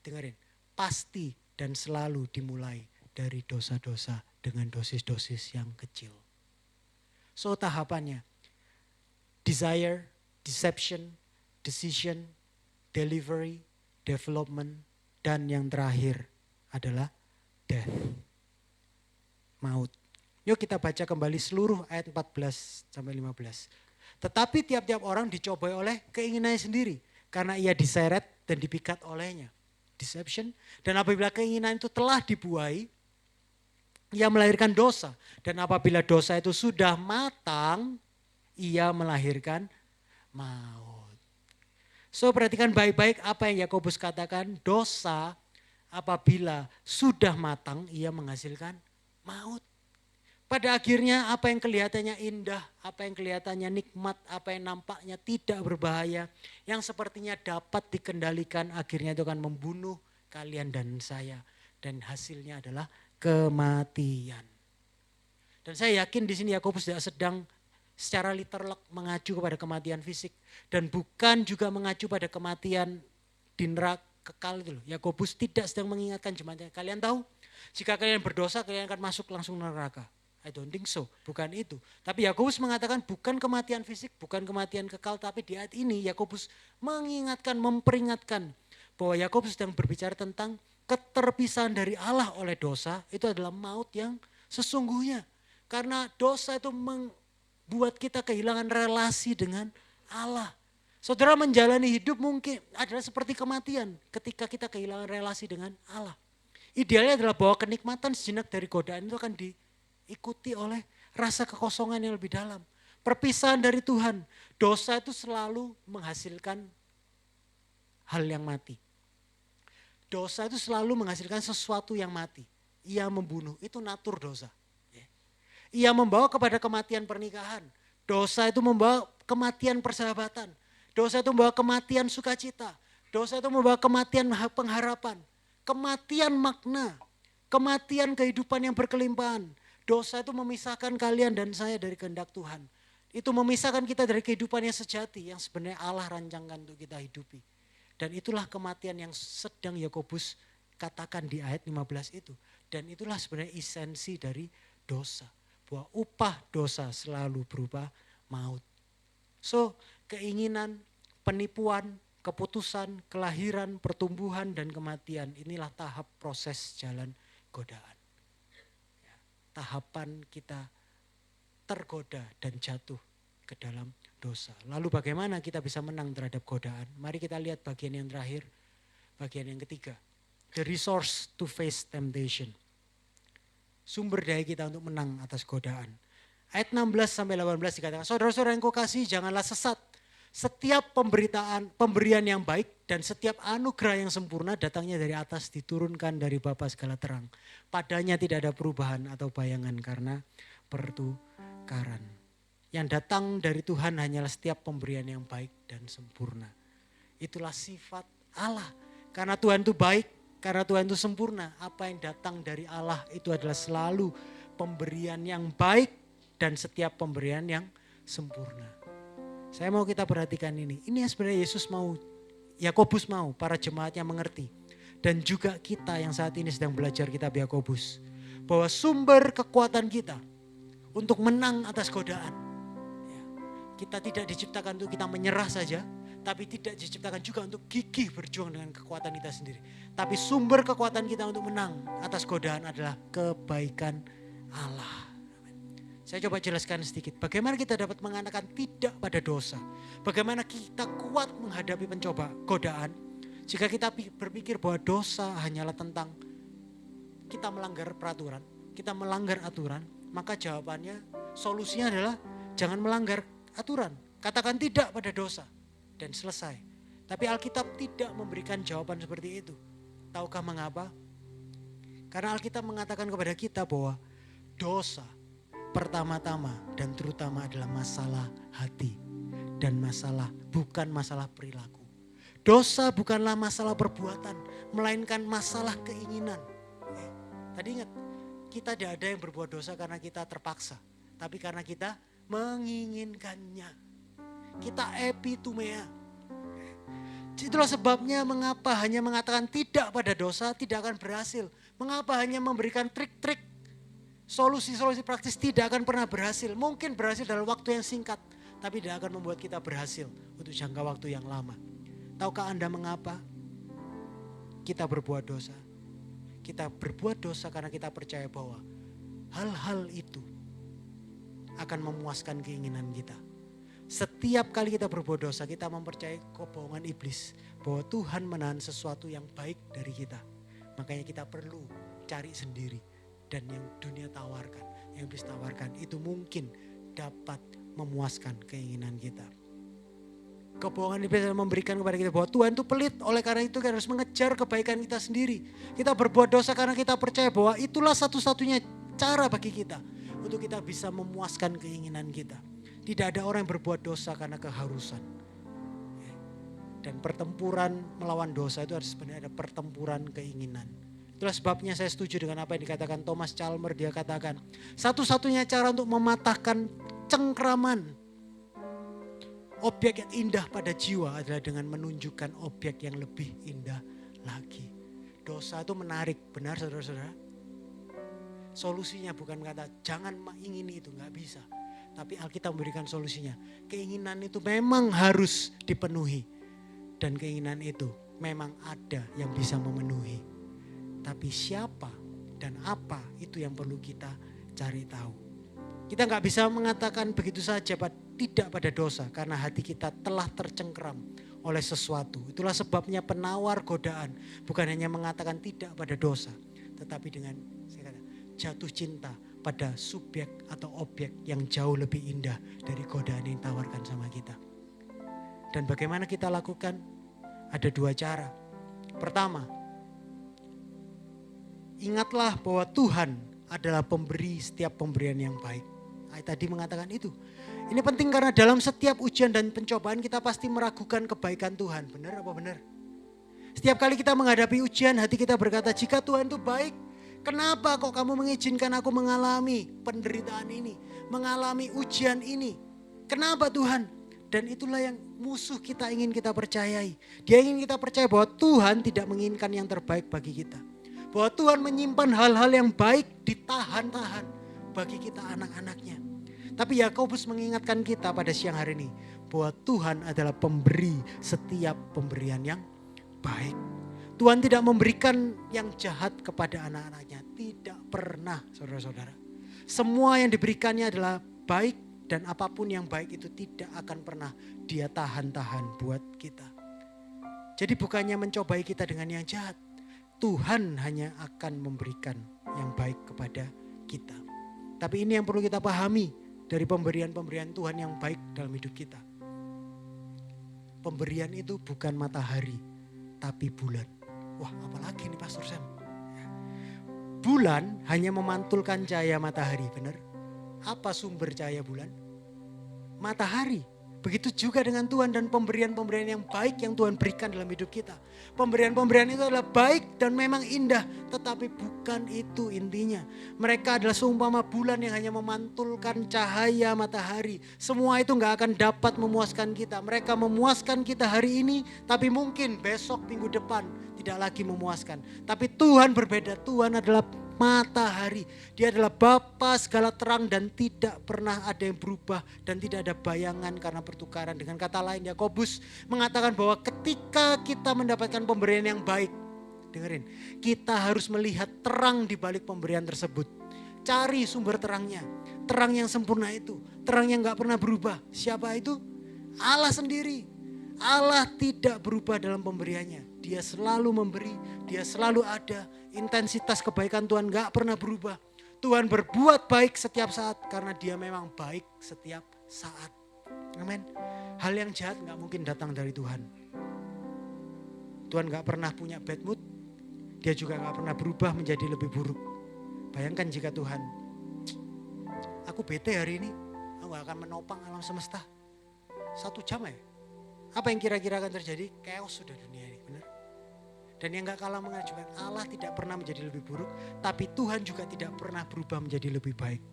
Dengerin, pasti dan selalu dimulai dari dosa-dosa dengan dosis-dosis yang kecil. So tahapannya, desire, deception, decision, delivery, development, dan yang terakhir adalah death, maut. Yuk kita baca kembali seluruh ayat 14 sampai 15. Tetapi tiap-tiap orang dicobai oleh keinginannya sendiri, karena ia diseret dan dipikat olehnya. Deception, dan apabila keinginan itu telah dibuai, ia melahirkan dosa. Dan apabila dosa itu sudah matang, ia melahirkan maut. So perhatikan baik-baik apa yang Yakobus katakan, dosa apabila sudah matang ia menghasilkan maut. Pada akhirnya apa yang kelihatannya indah, apa yang kelihatannya nikmat, apa yang nampaknya tidak berbahaya, yang sepertinya dapat dikendalikan, akhirnya itu akan membunuh kalian dan saya. Dan hasilnya adalah kematian. Dan saya yakin di sini Yakobus tidak sedang secara literal mengacu kepada kematian fisik. Dan bukan juga mengacu pada kematian di neraka kekal itu loh. Yakobus tidak sedang mengingatkan jemaatnya. Kalian tahu, jika kalian berdosa kalian akan masuk langsung neraka. I don't think so, bukan itu. Tapi Yakobus mengatakan bukan kematian fisik, bukan kematian kekal, tapi di ayat ini Yakobus mengingatkan, memperingatkan bahwa Yakobus sedang berbicara tentang keterpisahan dari Allah oleh dosa, itu adalah maut yang sesungguhnya. Karena dosa itu membuat kita kehilangan relasi dengan Allah. Saudara, menjalani hidup mungkin adalah seperti kematian ketika kita kehilangan relasi dengan Allah. Idealnya adalah bahwa kenikmatan sejenak dari godaan itu akan diikuti oleh rasa kekosongan yang lebih dalam. Perpisahan dari Tuhan. Dosa itu selalu menghasilkan hal yang mati. Dosa itu selalu menghasilkan sesuatu yang mati. Ia membunuh, itu natur dosa. Ia membawa kepada kematian pernikahan. Dosa itu membawa kematian persahabatan. Dosa itu membawa kematian sukacita. Dosa itu membawa kematian pengharapan. Kematian makna. Kematian kehidupan yang berkelimpahan. Dosa itu memisahkan kalian dan saya dari kehendak Tuhan. Itu memisahkan kita dari kehidupan yang sejati. Yang sebenarnya Allah rancangkan untuk kita hidupi. Dan itulah kematian yang sedang Yakobus katakan di ayat 15 itu. Dan itulah sebenarnya esensi dari dosa. Bahwa upah dosa selalu berupa maut. So, keinginan, penipuan, keputusan, kelahiran, pertumbuhan, dan kematian. Inilah tahap proses jalan godaan. Tahapan kita tergoda dan jatuh ke dalam dosa. Lalu bagaimana kita bisa menang terhadap godaan? Mari kita lihat bagian yang terakhir, bagian yang ketiga. The resource to face temptation. Sumber daya kita untuk menang atas godaan. Ayat 16 sampai 18 dikatakan, saudara-saudara yang kukasihi, janganlah sesat. Setiap pemberian yang baik dan setiap anugerah yang sempurna datangnya dari atas, diturunkan dari Bapa segala terang. Padanya tidak ada perubahan atau bayangan karena pertukaran. Yang datang dari Tuhan hanyalah setiap pemberian yang baik dan sempurna. Itulah sifat Allah. Karena Tuhan itu baik, karena Tuhan itu sempurna. Apa yang datang dari Allah itu adalah selalu pemberian yang baik dan setiap pemberian yang sempurna. Saya mau kita perhatikan ini. Ini yang sebenarnya Yesus mau, Yakobus mau, para jemaatnya mengerti. Dan juga kita yang saat ini sedang belajar kitab Yakobus. Bahwa sumber kekuatan kita untuk menang atas godaan. Kita tidak diciptakan untuk kita menyerah saja. Tapi tidak diciptakan juga untuk gigih berjuang dengan kekuatan kita sendiri. Tapi sumber kekuatan kita untuk menang atas godaan adalah kebaikan Allah. Saya coba jelaskan sedikit. Bagaimana kita dapat mengatakan tidak pada dosa. Bagaimana kita kuat menghadapi godaan. Jika kita berpikir bahwa dosa hanyalah tentang kita melanggar peraturan. Kita melanggar aturan. Maka jawabannya, solusinya adalah jangan melanggar aturan. Katakan tidak pada dosa. Dan selesai. Tapi Alkitab tidak memberikan jawaban seperti itu. Tahukah mengapa? Karena Alkitab mengatakan kepada kita bahwa dosa pertama-tama dan terutama adalah masalah hati. Dan bukan masalah perilaku. Dosa bukanlah masalah perbuatan, melainkan masalah keinginan. Tadi ingat, kita tidak ada yang berbuat dosa karena kita terpaksa. Tapi karena kita menginginkannya. Kita epitumea. Itulah sebabnya mengapa hanya mengatakan tidak pada dosa tidak akan berhasil. Mengapa hanya memberikan trik-trik, solusi-solusi praktis tidak akan pernah berhasil. Mungkin berhasil dalam waktu yang singkat, tapi tidak akan membuat kita berhasil untuk jangka waktu yang lama. Tahukah Anda mengapa kita berbuat dosa? Kita berbuat dosa karena kita percaya bahwa hal-hal itu akan memuaskan keinginan kita. Setiap kali kita berbuat dosa, kita mempercayai kebohongan iblis. Bahwa Tuhan menahan sesuatu yang baik dari kita. Makanya kita perlu cari sendiri. Dan yang dunia tawarkan, yang iblis tawarkan, itu mungkin dapat memuaskan keinginan kita. Kebohongan iblis memberikan kepada kita bahwa Tuhan itu pelit. Oleh karena itu kita harus mengejar kebaikan kita sendiri. Kita berbuat dosa karena kita percaya bahwa itulah satu-satunya cara bagi kita. Untuk kita bisa memuaskan keinginan kita. Tidak ada orang yang berbuat dosa karena keharusan. Dan pertempuran melawan dosa itu harus sebenarnya ada pertempuran keinginan. Itulah sebabnya saya setuju dengan apa yang dikatakan Thomas Chalmers. Dia katakan satu-satunya cara untuk mematahkan cengkraman objek yang indah pada jiwa adalah dengan menunjukkan objek yang lebih indah lagi. Dosa itu menarik, benar saudara-saudara? Solusinya bukan kata jangan ingini itu, nggak bisa. Tapi Alkitab memberikan solusinya. Keinginan itu memang harus dipenuhi. Dan keinginan itu memang ada yang bisa memenuhi. Tapi siapa dan apa itu yang perlu kita cari tahu. Kita nggak bisa mengatakan begitu saja tidak pada dosa. Karena hati kita telah tercengkeram oleh sesuatu. Itulah sebabnya penawar godaan bukan hanya mengatakan tidak pada dosa. Tetapi dengan jatuh cinta pada subjek atau objek yang jauh lebih indah dari godaan yang ditawarkan sama kita. Dan bagaimana kita lakukan? Ada dua cara. Pertama, ingatlah bahwa Tuhan adalah pemberi setiap pemberian yang baik. Ayat tadi mengatakan itu. Ini penting karena dalam setiap ujian dan pencobaan kita pasti meragukan kebaikan Tuhan. Benar apa benar? Setiap kali kita menghadapi ujian, hati kita berkata, jika Tuhan itu baik, kenapa kok kamu mengizinkan aku mengalami penderitaan ini, mengalami ujian ini? Kenapa Tuhan? Dan itulah yang musuh kita ingin kita percayai. Dia ingin kita percaya bahwa Tuhan tidak menginginkan yang terbaik bagi kita. Bahwa Tuhan menyimpan hal-hal yang baik ditahan-tahan bagi kita anak-anaknya. Tapi Yakobus mengingatkan kita pada siang hari ini bahwa Tuhan adalah pemberi setiap pemberian yang baik. Tuhan tidak memberikan yang jahat kepada anak-anaknya. Tidak pernah, saudara-saudara. Semua yang diberikannya adalah baik dan apapun yang baik itu tidak akan pernah dia tahan-tahan buat kita. Jadi bukannya mencobai kita dengan yang jahat. Tuhan hanya akan memberikan yang baik kepada kita. Tapi ini yang perlu kita pahami dari pemberian-pemberian Tuhan yang baik dalam hidup kita. Pemberian itu bukan matahari, tapi bulan. Wah, apalagi nih Pastor Sam? Bulan hanya memantulkan cahaya matahari, benar? Apa sumber cahaya bulan? Matahari. Begitu juga dengan Tuhan dan pemberian-pemberian yang baik yang Tuhan berikan dalam hidup kita. Pemberian-pemberian itu adalah baik dan memang indah, tetapi bukan itu intinya. Mereka adalah seumpama bulan yang hanya memantulkan cahaya matahari. Semua itu gak akan dapat memuaskan kita. Mereka memuaskan kita hari ini, tapi mungkin besok minggu depan tidak lagi memuaskan. Tapi Tuhan berbeda, Tuhan adalah matahari. Dia adalah Bapa segala terang dan tidak pernah ada yang berubah dan tidak ada bayangan karena pertukaran. Dengan kata lain Yakobus mengatakan bahwa ketika kita mendapatkan pemberian yang baik, dengerin, kita harus melihat terang di balik pemberian tersebut. Cari sumber terangnya, terang yang sempurna itu, terang yang gak pernah berubah. Siapa itu? Allah sendiri. Allah tidak berubah dalam pemberiannya. Dia selalu memberi, dia selalu ada. Intensitas kebaikan Tuhan gak pernah berubah. Tuhan berbuat baik setiap saat karena dia memang baik setiap saat. Amin. Hal yang jahat gak mungkin datang dari Tuhan. Tuhan gak pernah punya bad mood. Dia juga gak pernah berubah menjadi lebih buruk. Bayangkan jika Tuhan, aku bete hari ini, aku gak akan menopang alam semesta. 1 jam ya. Apa yang kira-kira akan terjadi? Chaos sudah dunia ini, benar? Dan yang gak kalah mengajukan, Allah tidak pernah menjadi lebih buruk, tapi Tuhan juga tidak pernah berubah menjadi lebih baik.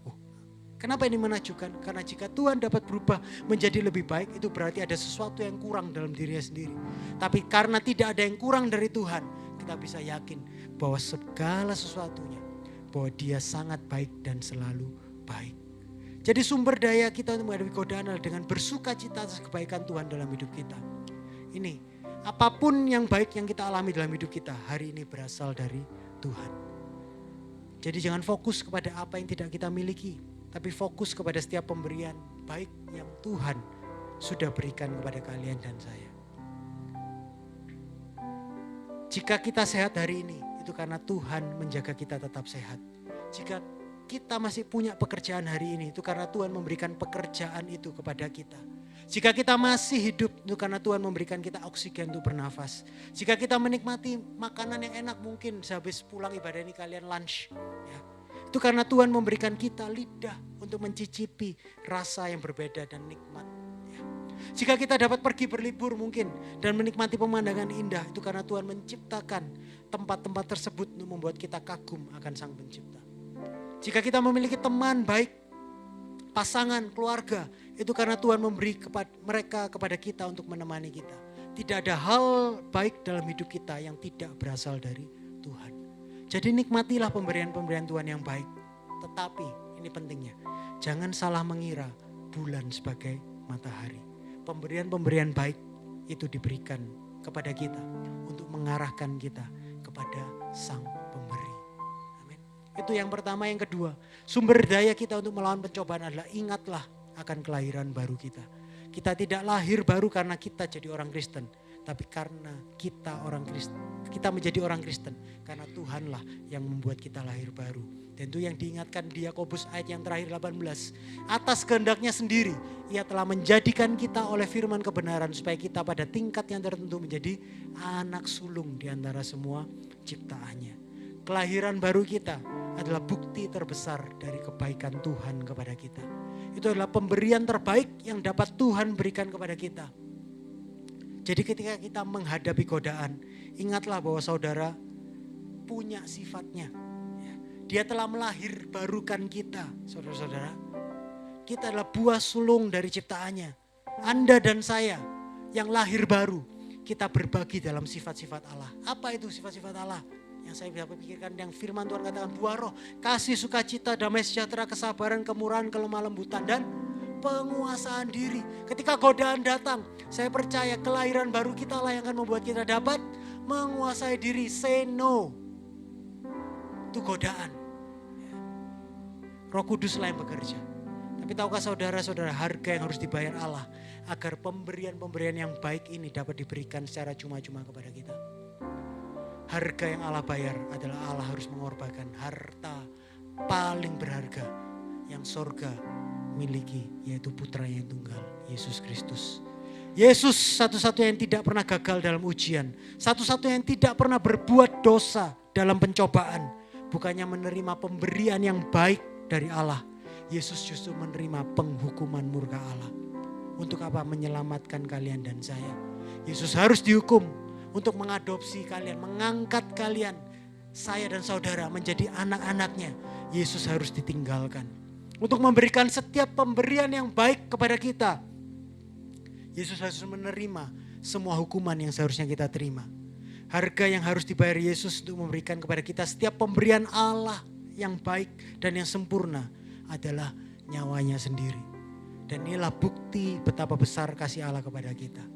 Kenapa ini menakjubkan? Karena jika Tuhan dapat berubah menjadi lebih baik, itu berarti ada sesuatu yang kurang dalam dirinya sendiri. Tapi karena tidak ada yang kurang dari Tuhan, kita bisa yakin bahwa segala sesuatunya, bahwa dia sangat baik dan selalu baik. Jadi sumber daya kita untuk menghadapi godaan adalah dengan bersuka cita atas kebaikan Tuhan dalam hidup kita. Ini. Apapun yang baik yang kita alami dalam hidup kita hari ini berasal dari Tuhan. Jadi jangan fokus kepada apa yang tidak kita miliki. Tapi fokus kepada setiap pemberian baik yang Tuhan sudah berikan kepada kalian dan saya. Jika kita sehat hari ini, itu karena Tuhan menjaga kita tetap sehat. Jika kita masih punya pekerjaan hari ini, itu karena Tuhan memberikan pekerjaan itu kepada kita. Jika kita masih hidup, itu karena Tuhan memberikan kita oksigen untuk bernafas. Jika kita menikmati makanan yang enak, mungkin sehabis pulang ibadah ini kalian lunch. Ya. Itu karena Tuhan memberikan kita lidah untuk mencicipi rasa yang berbeda dan nikmat. Ya. Jika kita dapat pergi berlibur mungkin dan menikmati pemandangan indah, itu karena Tuhan menciptakan tempat-tempat tersebut untuk membuat kita kagum akan Sang Pencipta. Jika kita memiliki teman baik, pasangan, keluarga, itu karena Tuhan memberi mereka kepada kita untuk menemani kita. Tidak ada hal baik dalam hidup kita yang tidak berasal dari Tuhan. Jadi nikmatilah pemberian-pemberian Tuhan yang baik. Tetapi ini pentingnya, jangan salah mengira bulan sebagai matahari. Pemberian-pemberian baik itu diberikan kepada kita untuk mengarahkan kita kepada Sang Pemberi. Amin. Itu yang pertama. Yang kedua, sumber daya kita untuk melawan pencobaan adalah ingatlah akan kelahiran baru kita. Kita tidak lahir baru karena kita jadi orang Kristen, tapi karena kita orang Kristen. Kita menjadi orang Kristen karena Tuhanlah yang membuat kita lahir baru. Dan itu yang diingatkan di Yakobus ayat yang terakhir 18. Atas kehendaknya sendiri, Ia telah menjadikan kita oleh firman kebenaran supaya kita pada tingkat yang tertentu menjadi anak sulung di antara semua ciptaannya. Kelahiran baru kita adalah bukti terbesar dari kebaikan Tuhan kepada kita. Itu adalah pemberian terbaik yang dapat Tuhan berikan kepada kita. Jadi ketika kita menghadapi godaan, ingatlah bahwa saudara punya sifatnya. Dia telah melahir barukan kita, saudara-saudara. Kita adalah buah sulung dari ciptaannya. Anda dan saya yang lahir baru, kita berbagi dalam sifat-sifat Allah. Apa itu sifat-sifat Allah? Yang saya bisa pikirkan, yang firman Tuhan katakan, buah roh, kasih, sukacita, damai sejahtera, kesabaran, kemurahan, kelemah lembutan, dan penguasaan diri. Ketika godaan datang, saya percaya kelahiran baru kita lah yang akan membuat kita dapat menguasai diri. Say no. Itu godaan. Roh Kuduslah yang bekerja. Tapi tahukah saudara-saudara, harga yang harus dibayar Allah agar pemberian-pemberian yang baik ini dapat diberikan secara cuma-cuma kepada kita. Harga yang Allah bayar adalah Allah harus mengorbankan harta paling berharga yang sorga miliki, yaitu putranya yang tunggal, Yesus Kristus. Yesus satu-satunya yang tidak pernah gagal dalam ujian, satu-satunya yang tidak pernah berbuat dosa dalam pencobaan. Bukannya menerima pemberian yang baik dari Allah, Yesus justru menerima penghukuman murka Allah. Untuk apa? Menyelamatkan kalian dan saya. Yesus harus dihukum untuk mengadopsi kalian, mengangkat kalian, saya dan saudara menjadi anak-anaknya. Yesus harus ditinggalkan untuk memberikan setiap pemberian yang baik kepada kita. Yesus harus menerima semua hukuman yang seharusnya kita terima. Harga yang harus dibayar Yesus untuk memberikan kepada kita setiap pemberian Allah yang baik dan yang sempurna adalah nyawanya sendiri. Dan inilah bukti betapa besar kasih Allah kepada kita.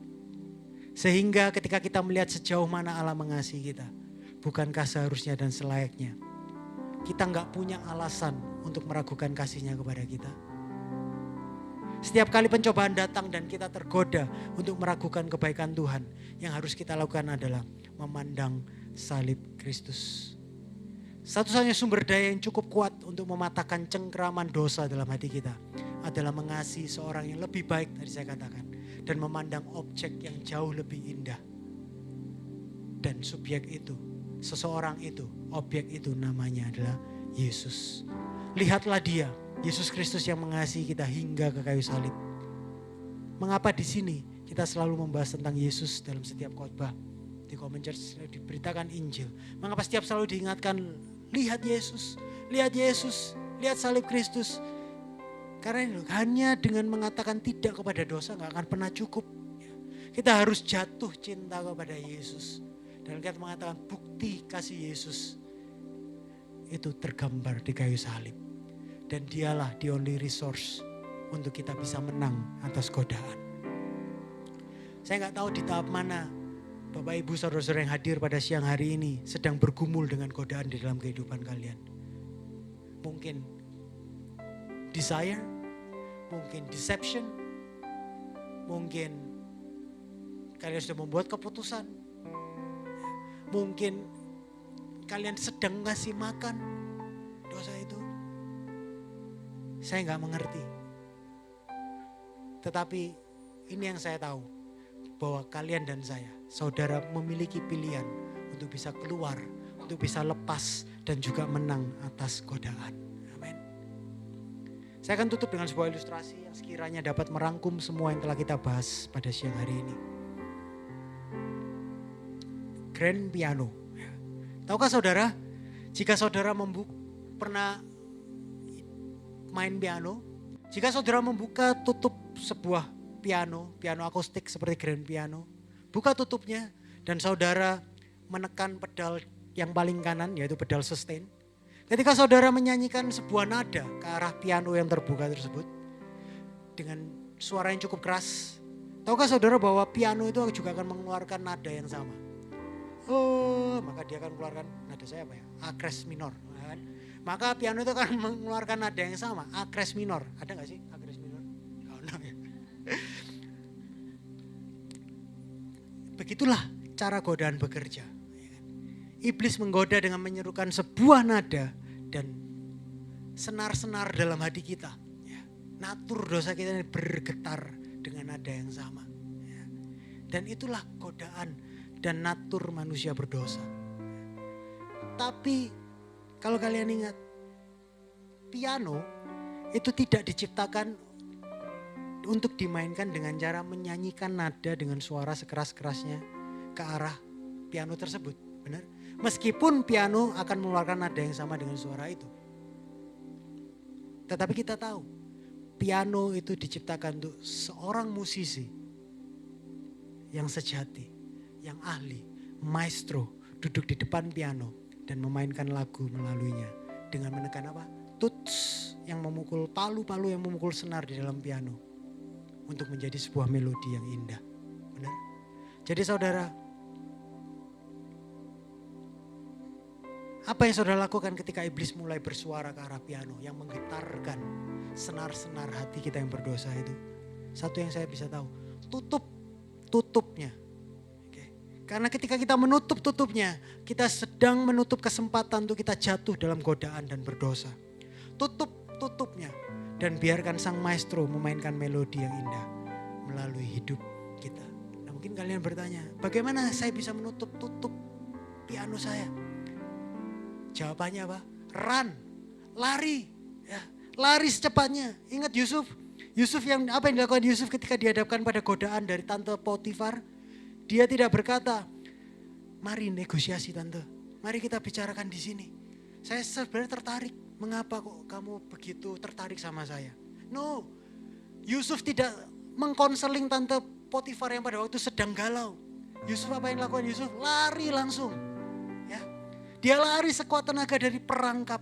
Sehingga ketika kita melihat sejauh mana Allah mengasihi kita, bukankah seharusnya dan selayaknya kita gak punya alasan untuk meragukan kasihnya kepada kita. Setiap kali pencobaan datang dan kita tergoda untuk meragukan kebaikan Tuhan, yang harus kita lakukan adalah memandang salib Kristus. Satu-satunya sumber daya yang cukup kuat untuk mematahkan cengkeraman dosa dalam hati kita adalah mengasihi seorang yang lebih baik tadi saya katakan, dan memandang objek yang jauh lebih indah. Dan subjek itu, seseorang itu, objek itu namanya adalah Yesus. Lihatlah Dia, Yesus Kristus yang mengasihi kita hingga ke kayu salib. Mengapa di sini kita selalu membahas tentang Yesus dalam setiap khotbah? Di Common Church diberitakan Injil. Mengapa setiap selalu diingatkan, lihat Yesus, lihat Yesus, lihat salib Kristus. Karena hanya dengan mengatakan tidak kepada dosa gak akan pernah cukup. Kita harus jatuh cinta kepada Yesus. Dan kita mengatakan bukti kasih Yesus itu tergambar di kayu salib. Dan dialah the only resource untuk kita bisa menang atas godaan. Saya gak tahu di tahap mana Bapak Ibu saudara-saudara yang hadir pada siang hari ini sedang bergumul dengan godaan di dalam kehidupan kalian. Mungkin desire, mungkin deception, mungkin kalian sudah membuat keputusan, mungkin kalian sedang ngasih makan dosa itu. Saya gak mengerti. Tetapi ini yang saya tahu, bahwa kalian dan saya, saudara memiliki pilihan untuk bisa keluar, untuk bisa lepas dan juga menang atas godaan. Amin. Saya akan tutup dengan sebuah ilustrasi yang sekiranya dapat merangkum semua yang telah kita bahas pada siang hari ini. Grand piano. Tahukah saudara, jika saudara pernah main piano, jika saudara membuka tutup sebuah piano akustik seperti grand piano, buka tutupnya dan saudara menekan pedal yang paling kanan yaitu pedal sustain. Ketika saudara menyanyikan sebuah nada ke arah piano yang terbuka tersebut dengan suara yang cukup keras, tahukah saudara bahwa piano itu juga akan mengeluarkan nada yang sama? Oh, maka dia akan mengeluarkan nada saya apa ya? A cres minor. Kan? Maka piano itu akan mengeluarkan nada yang sama, A cres minor. Ada gak sih A cres minor? Oh, no, ya. Begitulah cara godaan bekerja. Iblis menggoda dengan menyerukan sebuah nada dan senar-senar dalam hati kita. Natur dosa kita ini bergetar dengan nada yang sama. Dan itulah godaan dan natur manusia berdosa. Tapi kalau kalian ingat, piano itu tidak diciptakan untuk dimainkan dengan cara menyanyikan nada dengan suara sekeras-kerasnya ke arah piano tersebut. Benar? Meskipun piano akan mengeluarkan nada yang sama dengan suara itu. Tetapi kita tahu, piano itu diciptakan untuk seorang musisi yang sejati, yang ahli, maestro, duduk di depan piano dan memainkan lagu melaluinya. Dengan menekan apa? Tuts yang memukul, palu-palu yang memukul senar di dalam piano. Untuk menjadi sebuah melodi yang indah. Benar? Jadi saudara, apa yang saudara lakukan ketika iblis mulai bersuara ke arah piano yang menggetarkan senar-senar hati kita yang berdosa itu? Satu yang saya bisa tahu, tutupnya. Oke. Karena ketika kita menutup tutupnya, kita sedang menutup kesempatan untuk kita jatuh dalam godaan dan berdosa. Tutupnya dan biarkan sang maestro memainkan melodi yang indah melalui hidup kita. Nah, mungkin kalian bertanya, bagaimana saya bisa tutup piano saya? Jawabannya apa? Run, lari, ya, lari secepatnya. Ingat Yusuf yang apa yang dilakukan Yusuf ketika dihadapkan pada godaan dari tante Potifar? Dia tidak berkata, mari negosiasi tante, mari kita bicarakan di sini. Saya sebenarnya tertarik, mengapa kok kamu begitu tertarik sama saya? No, Yusuf tidak mengkonseling tante Potifar yang pada waktu sedang galau. Yusuf apa yang dilakukan Yusuf? Lari langsung. Dia lari sekuat tenaga dari perangkap.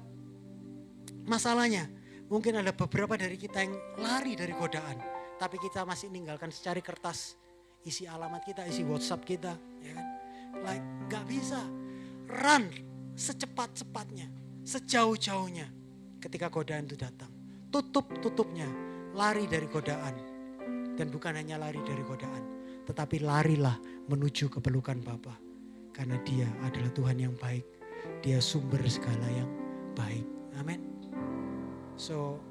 Masalahnya, mungkin ada beberapa dari kita yang lari dari godaan. Tapi kita masih meninggalkan secari kertas. Isi alamat kita, isi WhatsApp kita. Ya kan? Like, gak bisa. Run secepat-cepatnya. Sejauh-jauhnya ketika godaan itu datang. Tutupnya. Lari dari godaan. Dan bukan hanya lari dari godaan. Tetapi larilah menuju ke pelukan Bapa. Karena dia adalah Tuhan yang baik. Dia sumber segala yang baik. Amin. So,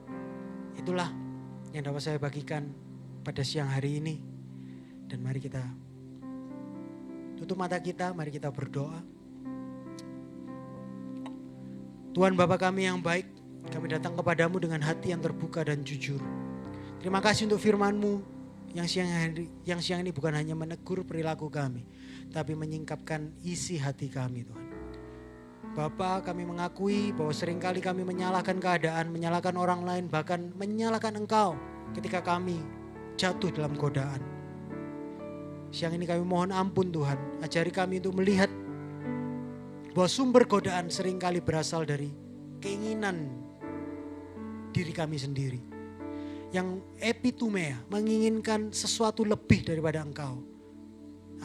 itulah yang dapat saya bagikan pada siang hari ini. Dan mari kita tutup mata kita, mari kita berdoa. Tuhan Bapa kami yang baik, kami datang kepadamu dengan hati yang terbuka dan jujur. Terima kasih untuk firman-Mu yang siang ini bukan hanya menegur perilaku kami, tapi menyingkapkan isi hati kami Tuhan. Bapa, kami mengakui bahwa seringkali kami menyalahkan keadaan, menyalahkan orang lain, bahkan menyalahkan Engkau ketika kami jatuh dalam godaan. Siang ini kami mohon ampun Tuhan, ajari kami untuk melihat bahwa sumber godaan seringkali berasal dari keinginan diri kami sendiri. Yang epitumea, menginginkan sesuatu lebih daripada Engkau.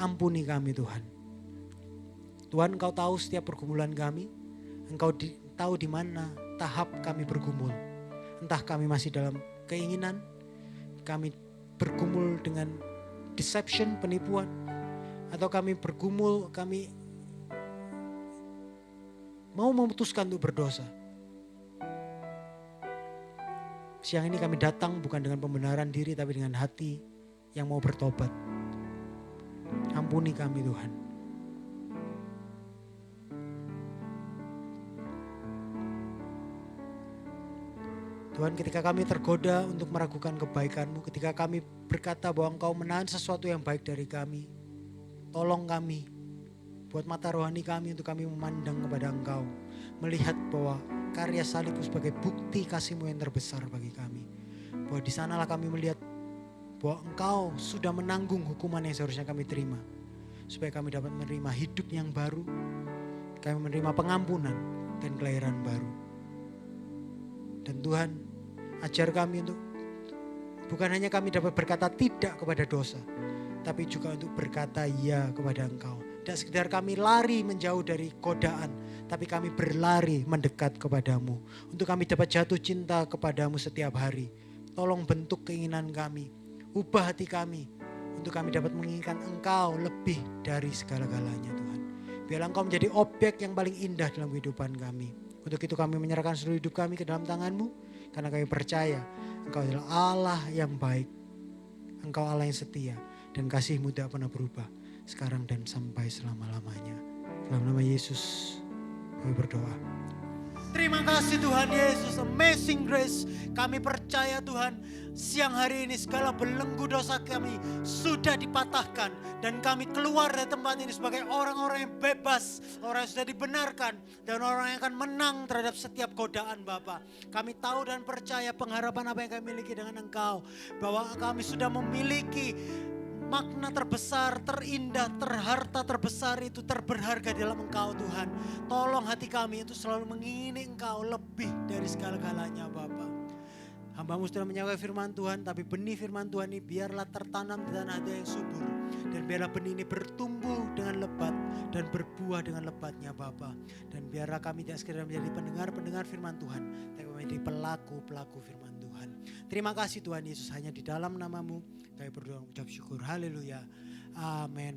Ampuni kami Tuhan. Tuhan, Engkau tahu setiap pergumulan kami. Engkau tahu di mana tahap kami bergumul. Entah kami masih dalam keinginan, kami bergumul dengan deception, penipuan, atau kami bergumul, kami mau memutuskan untuk berdosa. Siang ini kami datang bukan dengan pembenaran diri, tapi dengan hati yang mau bertobat. Ampuni kami Tuhan. Tuhan, ketika kami tergoda untuk meragukan kebaikan-Mu, ketika kami berkata bahwa Engkau menahan sesuatu yang baik dari kami, tolong kami, buat mata rohani kami untuk kami memandang kepada Engkau, melihat bahwa karya salib sebagai bukti kasih-Mu yang terbesar bagi kami. Bahwa di sanalah kami melihat bahwa Engkau sudah menanggung hukuman yang seharusnya kami terima, supaya kami dapat menerima hidup yang baru, kami menerima pengampunan, dan kelahiran baru. Dan Tuhan, ajar kami untuk bukan hanya kami dapat berkata tidak kepada dosa, tapi juga untuk berkata ya kepada Engkau. Tidak sekedar kami lari menjauh dari godaan, tapi kami berlari mendekat kepadamu. Untuk kami dapat jatuh cinta kepadamu setiap hari. Tolong bentuk keinginan kami, ubah hati kami, untuk kami dapat menginginkan Engkau lebih dari segala-galanya Tuhan. Biarlah Engkau menjadi objek yang paling indah dalam kehidupan kami. Untuk itu kami menyerahkan seluruh hidup kami ke dalam tangan-Mu, karena kami percaya Engkau adalah Allah yang baik, Engkau Allah yang setia, dan kasih-Mu tidak pernah berubah, sekarang dan sampai selama-lamanya. Dalam nama Yesus kami berdoa. Terima kasih Tuhan Yesus, amazing grace. Kami percaya Tuhan, siang hari ini segala belenggu dosa kami sudah dipatahkan. Dan kami keluar dari tempat ini sebagai orang-orang yang bebas, orang yang sudah dibenarkan, dan orang yang akan menang terhadap setiap godaan Bapa. Kami tahu dan percaya pengharapan apa yang kami miliki dengan Engkau, bahwa kami sudah memiliki makna terbesar, terindah, terharta terbesar itu terberharga dalam Engkau Tuhan. Tolong hati kami itu selalu mengingini Engkau lebih dari segala-galanya Bapa. Hamba-Mu sudah menyampaikan firman Tuhan, tapi benih firman Tuhan ini biarlah tertanam di tanah hati yang subur. Dan biarlah benih ini bertumbuh dengan lebat dan berbuah dengan lebatnya Bapa. Dan biarlah kami tidak sekedar menjadi pendengar-pendengar firman Tuhan, tapi menjadi pelaku-pelaku firman Tuhan. Terima kasih Tuhan Yesus, hanya di dalam nama-Mu kami berdoa mengucap syukur. Haleluya. Amin.